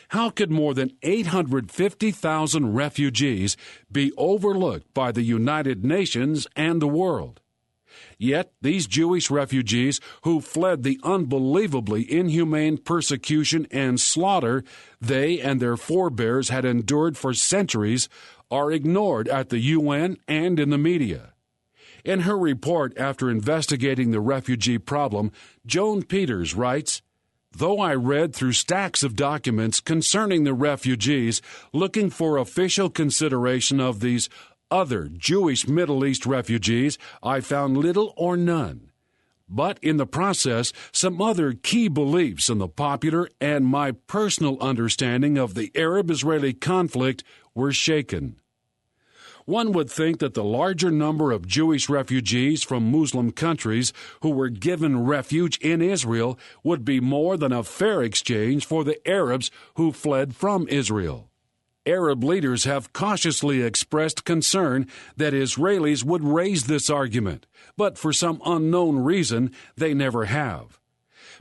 How could more than 850,000 refugees be overlooked by the United Nations and the world? Yet these Jewish refugees who fled the unbelievably inhumane persecution and slaughter they and their forebears had endured for centuries are ignored at the UN and in the media. In her report after investigating the refugee problem, Joan Peters writes, "Though I read through stacks of documents concerning the refugees, looking for official consideration of these other Jewish Middle East refugees, I found little or none. But in the process, some other key beliefs in the popular and my personal understanding of the Arab-Israeli conflict were shaken." One would think that the larger number of Jewish refugees from Muslim countries who were given refuge in Israel would be more than a fair exchange for the Arabs who fled from Israel. Arab leaders have cautiously expressed concern that Israelis would raise this argument, but for some unknown reason, they never have.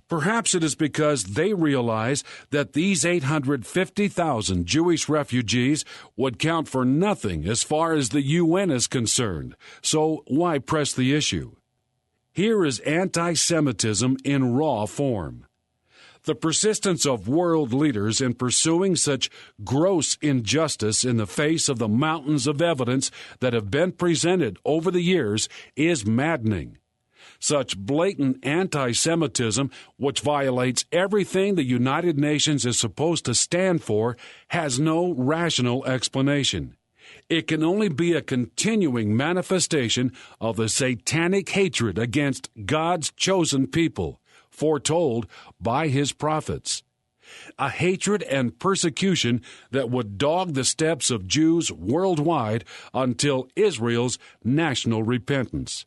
Perhaps it is because they realize that these 850,000 Jewish refugees would count for nothing as far as the UN is concerned, so why press the issue? Here is anti-Semitism in raw form. The persistence of world leaders in pursuing such gross injustice in the face of the mountains of evidence that have been presented over the years is maddening. Such blatant anti-Semitism, which violates everything the United Nations is supposed to stand for, has no rational explanation. It can only be a continuing manifestation of the satanic hatred against God's chosen people, foretold by his prophets. A hatred and persecution that would dog the steps of Jews worldwide until Israel's national repentance.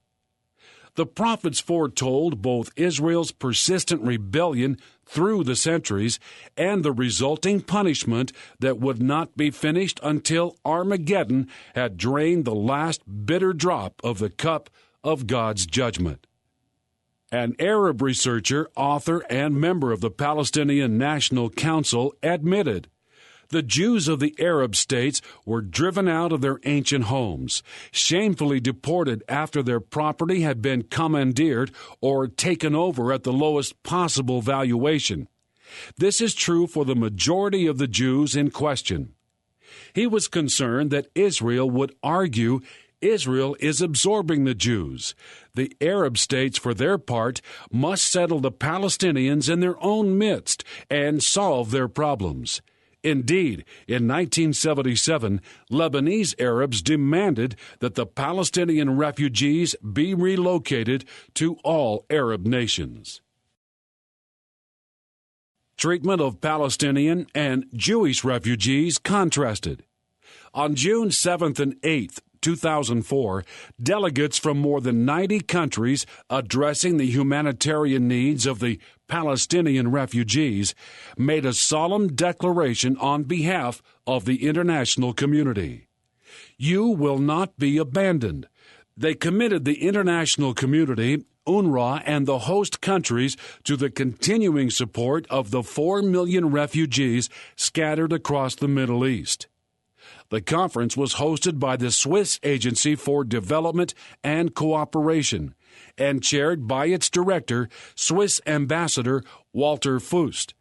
The prophets foretold both Israel's persistent rebellion through the centuries and the resulting punishment that would not be finished until Armageddon had drained the last bitter drop of the cup of God's judgment. An Arab researcher, author, and member of the Palestinian National Council admitted, The Jews of the Arab states were driven out of their ancient homes, shamefully deported after their property had been commandeered or taken over at the lowest possible valuation. This is true for the majority of the Jews in question. He was concerned that Israel would argue Israel is absorbing the Jews. The Arab states, for their part, must settle the Palestinians in their own midst and solve their problems. Indeed, in 1977, Lebanese Arabs demanded that the Palestinian refugees be relocated to all Arab nations. Treatment of Palestinian and Jewish refugees contrasted. On June 7th and 8th, 2004, delegates from more than 90 countries addressing the humanitarian needs of the Palestinian refugees made a solemn declaration on behalf of the international community. You will not be abandoned. They committed the international community, UNRWA, and the host countries to the continuing support of the 4 million refugees scattered across the Middle East. The conference was hosted by the Swiss Agency for Development and Cooperation and chaired by its director, Swiss Ambassador Walter Fust.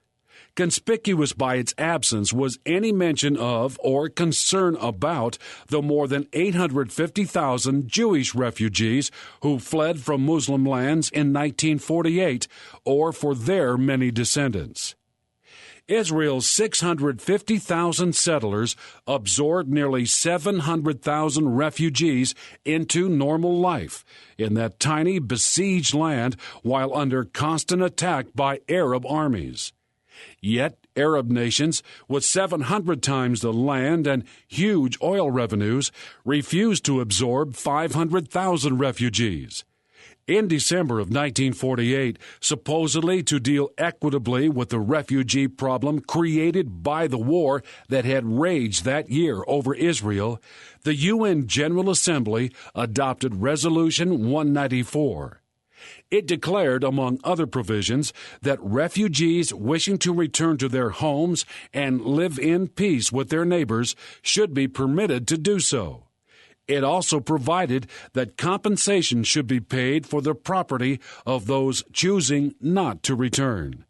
Conspicuous by its absence was any mention of or concern about the more than 850,000 Jewish refugees who fled from Muslim lands in 1948 or for their many descendants. Israel's 650,000 settlers absorbed nearly 700,000 refugees into normal life in that tiny besieged land while under constant attack by Arab armies. Yet, Arab nations, with 700 times the land and huge oil revenues, refused to absorb 500,000 refugees. In December of 1948, supposedly to deal equitably with the refugee problem created by the war that had raged that year over Israel, the UN General Assembly adopted Resolution 194. It declared, among other provisions, that refugees wishing to return to their homes and live in peace with their neighbors should be permitted to do so. It also provided that compensation should be paid for the property of those choosing not to return.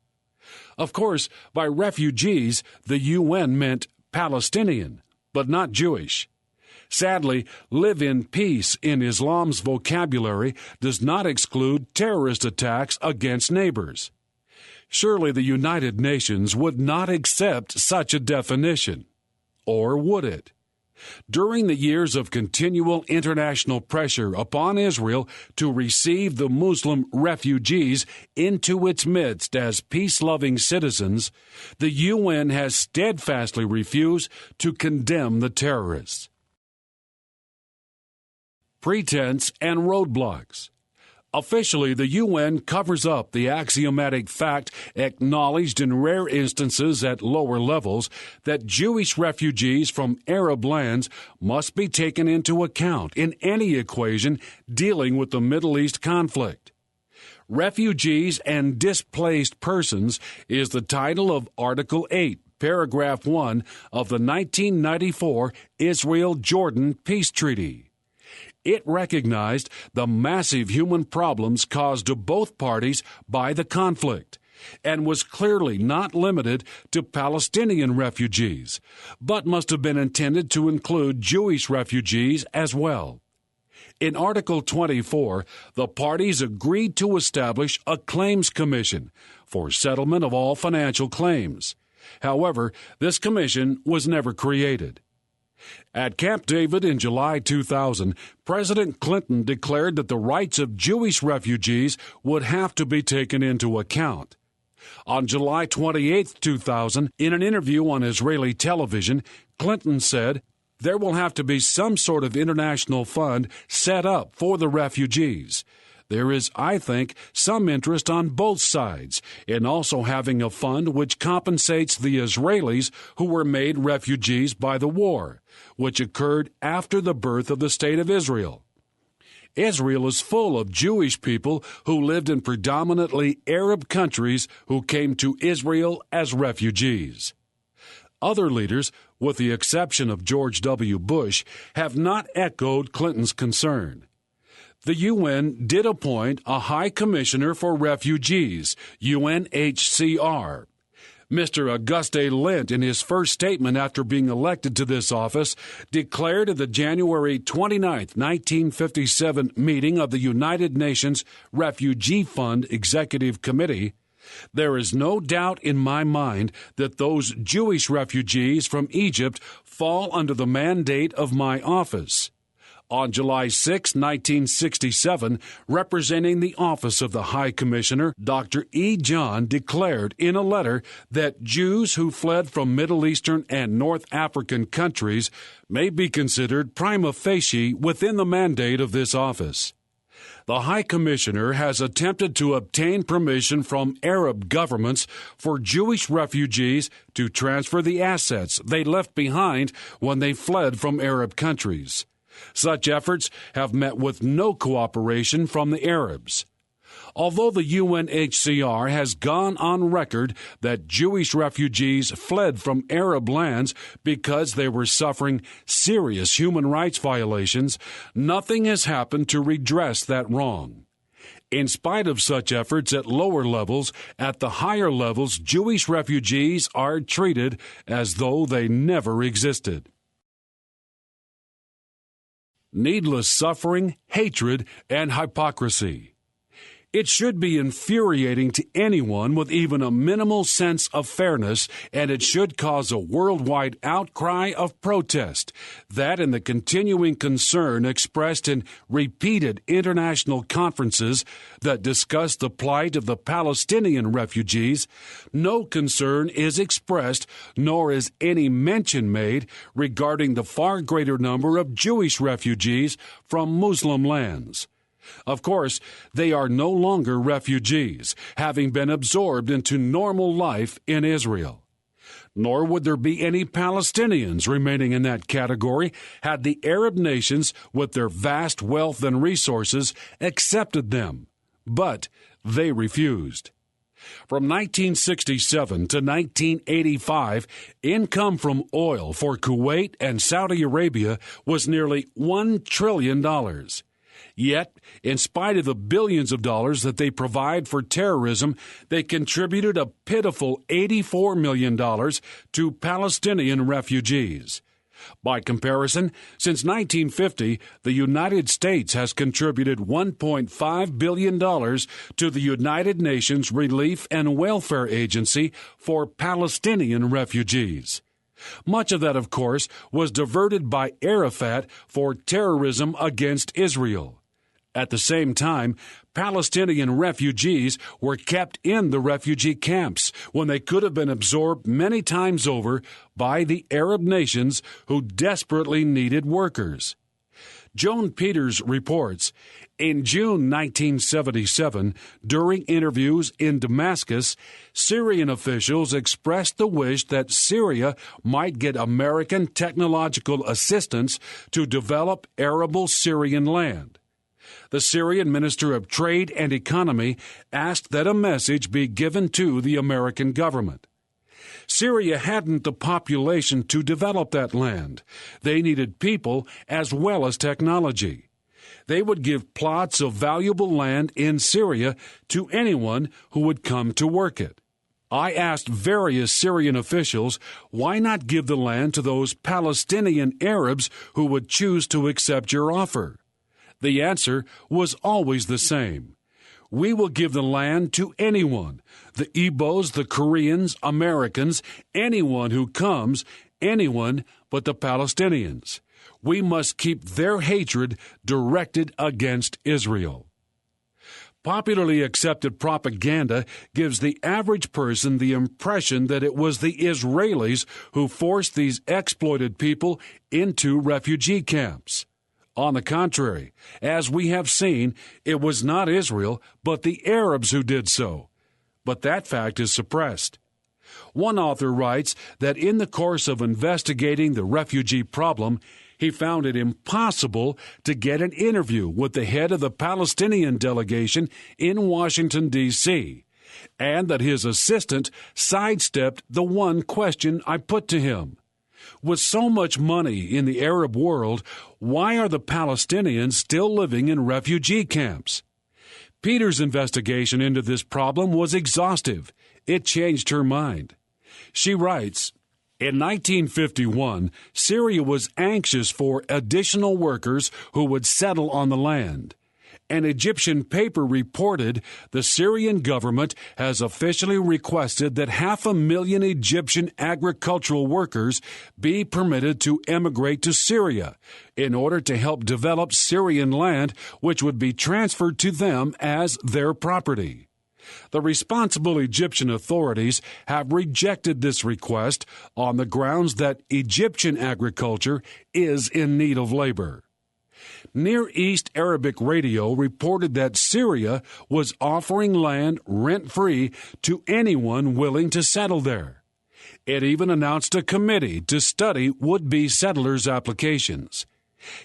Of course, by refugees, the UN meant Palestinian, but not Jewish. Sadly, live in peace in Islam's vocabulary does not exclude terrorist attacks against neighbors. Surely the United Nations would not accept such a definition. Or would it? During the years of continual international pressure upon Israel to receive the Muslim refugees into its midst as peace-loving citizens, the UN has steadfastly refused to condemn the terrorists. Pretense and roadblocks. Officially, the UN covers up the axiomatic fact acknowledged in rare instances at lower levels that Jewish refugees from Arab lands must be taken into account in any equation dealing with the Middle East conflict. Refugees and Displaced Persons is the title of Article 8, Paragraph 1 of the 1994 Israel-Jordan Peace Treaty. It recognized the massive human problems caused to both parties by the conflict and was clearly not limited to Palestinian refugees, but must have been intended to include Jewish refugees as well. In Article 24, the parties agreed to establish a claims commission for settlement of all financial claims. However, this commission was never created. At Camp David in July 2000, President Clinton declared that the rights of Jewish refugees would have to be taken into account. On July 28, 2000, in an interview on Israeli television, Clinton said, "There will have to be some sort of international fund set up for the refugees. There is, I think, some interest on both sides in also having a fund which compensates the Israelis who were made refugees by the war, which occurred after the birth of the State of Israel. Israel is full of Jewish people who lived in predominantly Arab countries who came to Israel as refugees." Other leaders, with the exception of George W. Bush, have not echoed Clinton's concern. The UN did appoint a High Commissioner for Refugees, UNHCR. Mr. Auguste Lint, in his first statement after being elected to this office, declared at the January 29, 1957 meeting of the United Nations Refugee Fund Executive Committee, "There is no doubt in my mind that those Jewish refugees from Egypt fall under the mandate of my office." On July 6, 1967, representing the Office of the High Commissioner, Dr. E. John declared in a letter that Jews who fled from Middle Eastern and North African countries may be considered prima facie within the mandate of this office. The High Commissioner has attempted to obtain permission from Arab governments for Jewish refugees to transfer the assets they left behind when they fled from Arab countries. Such efforts have met with no cooperation from the Arabs. Although the UNHCR has gone on record that Jewish refugees fled from Arab lands because they were suffering serious human rights violations, nothing has happened to redress that wrong. In spite of such efforts at lower levels, at the higher levels, Jewish refugees are treated as though they never existed. Needless suffering, hatred, and hypocrisy. It should be infuriating to anyone with even a minimal sense of fairness, and it should cause a worldwide outcry of protest. That and the continuing concern expressed in repeated international conferences that discuss the plight of the Palestinian refugees, no concern is expressed, nor is any mention made regarding the far greater number of Jewish refugees from Muslim lands. Of course, they are no longer refugees, having been absorbed into normal life in Israel. Nor would there be any Palestinians remaining in that category had the Arab nations, with their vast wealth and resources, accepted them. But they refused. From 1967 to 1985, income from oil for Kuwait and Saudi Arabia was nearly $1 trillion. Yet, in spite of the billions of dollars that they provide for terrorism, they contributed a pitiful $84 million to Palestinian refugees. By comparison, since 1950, the United States has contributed $1.5 billion to the United Nations Relief and Welfare Agency for Palestinian refugees. Much of that, of course, was diverted by Arafat for terrorism against Israel. At the same time, Palestinian refugees were kept in the refugee camps when they could have been absorbed many times over by the Arab nations who desperately needed workers. Joan Peters reports, in June 1977, during interviews in Damascus, Syrian officials expressed the wish that Syria might get American technological assistance to develop arable Syrian land. The Syrian Minister of Trade and Economy asked that a message be given to the American government. Syria hadn't the population to develop that land. They needed people as well as technology. They would give plots of valuable land in Syria to anyone who would come to work it. I asked various Syrian officials, why not give the land to those Palestinian Arabs who would choose to accept your offer? The answer was always the same. We will give the land to anyone, the Igbos, the Koreans, Americans, anyone who comes, anyone but the Palestinians. We must keep their hatred directed against Israel. Popularly accepted propaganda gives the average person the impression that it was the Israelis who forced these exploited people into refugee camps. On the contrary, as we have seen, it was not Israel, but the Arabs who did so. But that fact is suppressed. One author writes that in the course of investigating the refugee problem, he found it impossible to get an interview with the head of the Palestinian delegation in Washington, D.C., and that his assistant sidestepped the one question I put to him. With so much money in the Arab world, why are the Palestinians still living in refugee camps? Peter's investigation into this problem was exhaustive. It changed her mind. She writes, in 1951, Syria was anxious for additional workers who would settle on the land. An Egyptian paper reported the Syrian government has officially requested that 500,000 Egyptian agricultural workers be permitted to emigrate to Syria in order to help develop Syrian land which would be transferred to them as their property. The responsible Egyptian authorities have rejected this request on the grounds that Egyptian agriculture is in need of labor. Near East Arabic Radio reported that Syria was offering land rent-free to anyone willing to settle there. It even announced a committee to study would-be settlers' applications.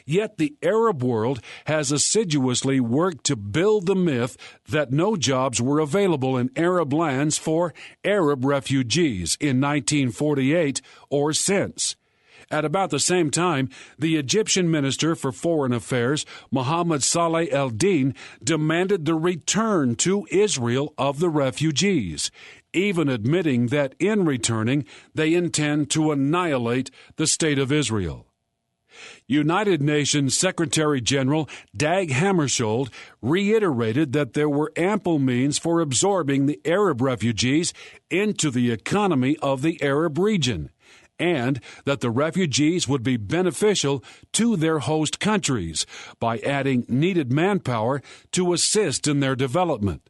Yet the Arab world has assiduously worked to build the myth that no jobs were available in Arab lands for Arab refugees in 1948 or since. At about the same time, the Egyptian Minister for Foreign Affairs, Mohammed Saleh el-Din, demanded the return to Israel of the refugees, even admitting that in returning, they intend to annihilate the State of Israel. United Nations Secretary General Dag Hammarskjöld reiterated that there were ample means for absorbing the Arab refugees into the economy of the Arab region, and that the refugees would be beneficial to their host countries by adding needed manpower to assist in their development.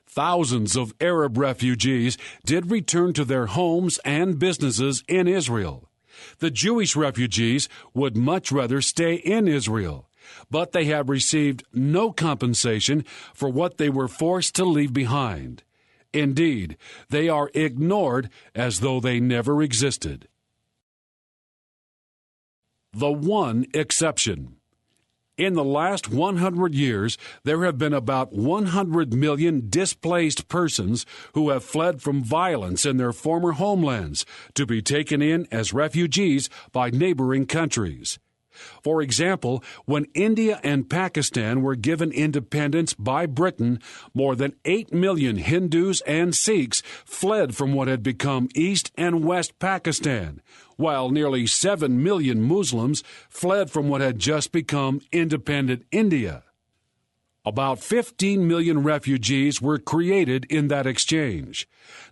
Thousands of Arab refugees did return to their homes and businesses in Israel. The Jewish refugees would much rather stay in Israel, but they have received no compensation for what they were forced to leave behind. Indeed, they are ignored as though they never existed. The one exception. In the last 100 years, there have been about 100 million displaced persons who have fled from violence in their former homelands to be taken in as refugees by neighboring countries. For example, when India and Pakistan were given independence by Britain, more than 8 million Hindus and Sikhs fled from what had become East and West Pakistan, while nearly 7 million Muslims fled from what had just become independent India. About 15 million refugees were created in that exchange.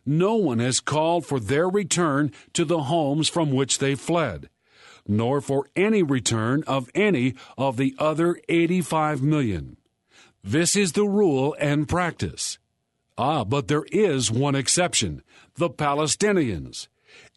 No one has called for their return to the homes from which they fled, nor for any return of any of the other 85 million. This is the rule and practice. But there is one exception: the Palestinians.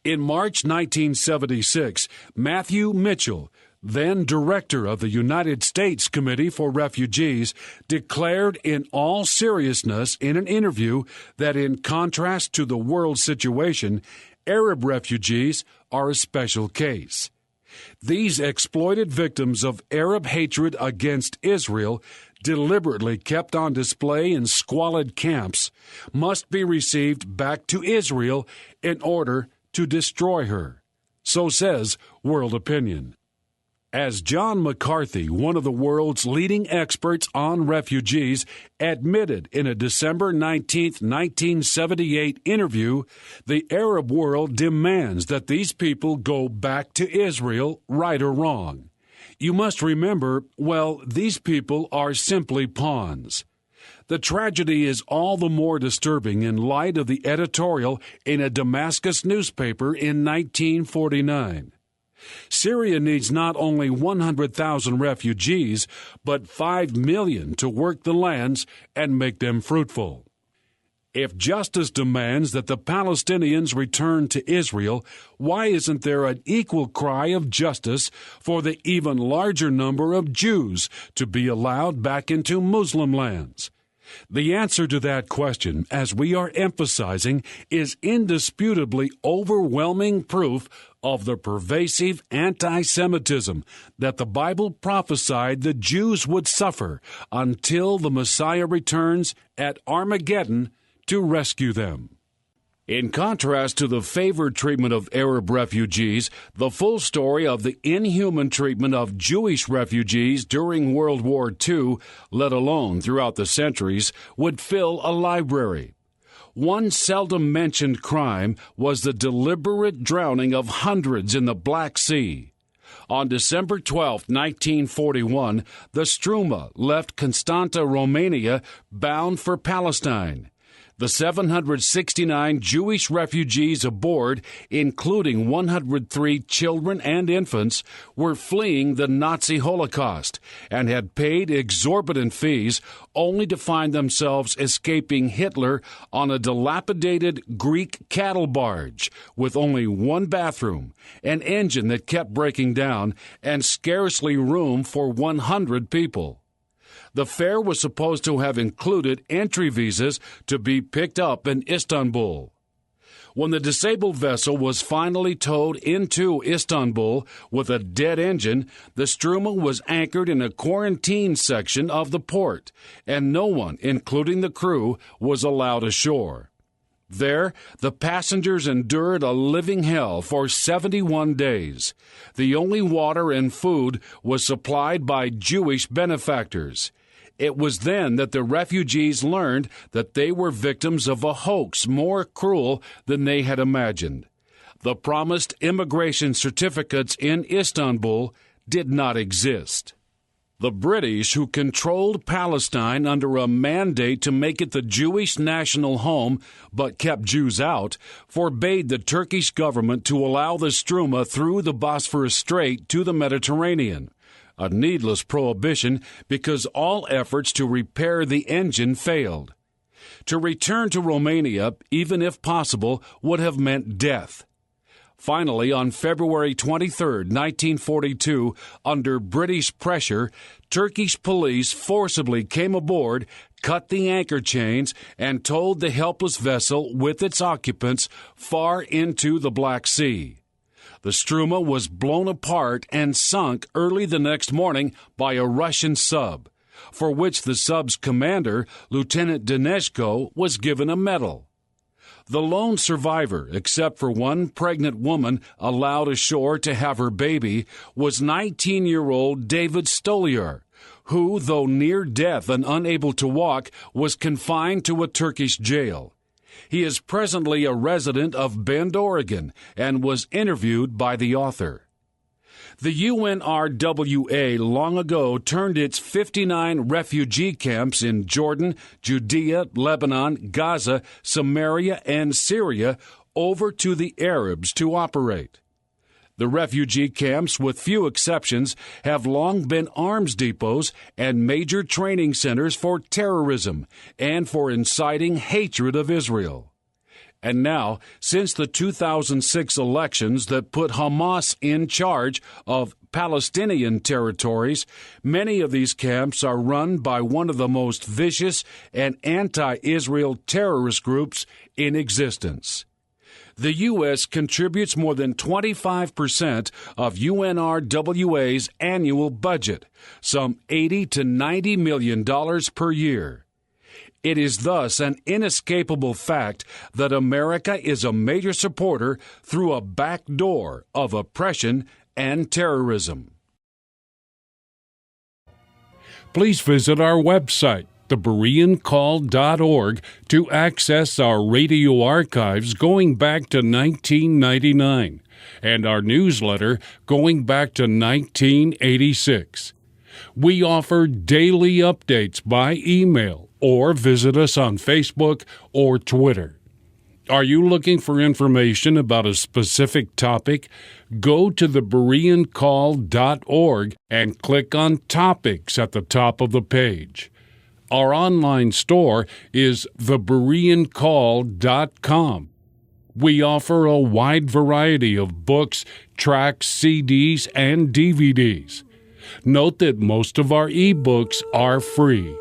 In March 1976, Matthew Mitchell, then director of the United States Committee for Refugees, declared in all seriousness in an interview that in contrast to the world situation, Arab refugees are a special case. These exploited victims of Arab hatred against Israel, deliberately kept on display in squalid camps, must be received back to Israel in order to destroy her. So says World Opinion. As John McCarthy, one of the world's leading experts on refugees, admitted in a December 19, 1978 interview, the Arab world demands that these people go back to Israel, right or wrong. You must remember, these people are simply pawns. The tragedy is all the more disturbing in light of the editorial in a Damascus newspaper in 1949. Syria needs not only 100,000 refugees, but 5 million to work the lands and make them fruitful. If justice demands that the Palestinians return to Israel, why isn't there an equal cry of justice for the even larger number of Jews to be allowed back into Muslim lands? The answer to that question, as we are emphasizing, is indisputably overwhelming proof of the pervasive anti-Semitism that the Bible prophesied the Jews would suffer until the Messiah returns at Armageddon to rescue them. In contrast to the favored treatment of Arab refugees, the full story of the inhuman treatment of Jewish refugees during World War II, let alone throughout the centuries, would fill a library. One seldom mentioned crime was the deliberate drowning of hundreds in the Black Sea. On December 12, 1941, the Struma left Constanta, Romania, bound for Palestine. The 769 Jewish refugees aboard, including 103 children and infants, were fleeing the Nazi Holocaust and had paid exorbitant fees only to find themselves escaping Hitler on a dilapidated Greek cattle barge with only one bathroom, an engine that kept breaking down, and scarcely room for 100 people. The fare was supposed to have included entry visas to be picked up in Istanbul. When the disabled vessel was finally towed into Istanbul with a dead engine, the Struma was anchored in a quarantine section of the port, and no one, including the crew, was allowed ashore. There, the passengers endured a living hell for 71 days. The only water and food was supplied by Jewish benefactors. It was then that the refugees learned that they were victims of a hoax more cruel than they had imagined. The promised immigration certificates in Istanbul did not exist. The British, who controlled Palestine under a mandate to make it the Jewish national home but kept Jews out, forbade the Turkish government to allow the Struma through the Bosphorus Strait to the Mediterranean. A needless prohibition because all efforts to repair the engine failed. To return to Romania, even if possible, would have meant death. Finally, on February 23, 1942, under British pressure, Turkish police forcibly came aboard, cut the anchor chains, and towed the helpless vessel with its occupants far into the Black Sea. The Struma was blown apart and sunk early the next morning by a Russian sub, for which the sub's commander, Lieutenant Deneshko, was given a medal. The lone survivor, except for one pregnant woman allowed ashore to have her baby, was 19-year-old David Stoliar, who, though near death and unable to walk, was confined to a Turkish jail. He is presently a resident of Bend, Oregon, and was interviewed by the author. The UNRWA long ago turned its 59 refugee camps in Jordan, Judea, Lebanon, Gaza, Samaria, and Syria over to the Arabs to operate. The refugee camps, with few exceptions, have long been arms depots and major training centers for terrorism and for inciting hatred of Israel. And now, since the 2006 elections that put Hamas in charge of Palestinian territories, many of these camps are run by one of the most vicious and anti-Israel terrorist groups in existence. The U.S. contributes more than 25% of UNRWA's annual budget, some $80 to $90 million per year. It is thus an inescapable fact that America is a major supporter through a back door of oppression and terrorism. Please visit our website, thebereancall.org, to access our radio archives going back to 1999 and our newsletter going back to 1986. We offer daily updates by email or visit us on Facebook or Twitter. Are you looking for information about a specific topic? Go to thebereancall.org and click on Topics at the top of the page. Our online store is thebereancall.com. We offer a wide variety of books, tracts, CDs, and DVDs. Note that most of our ebooks are free.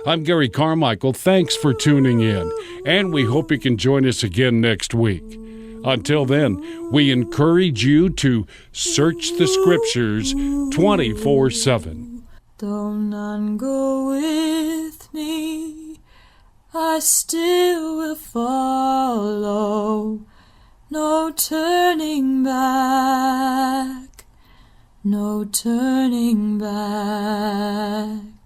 I'm Gary Carmichael. Thanks for tuning in, and we hope you can join us again next week. Until then, we encourage you to search the Scriptures 24/7. Though none go with me, I still will follow. No turning back, no turning back.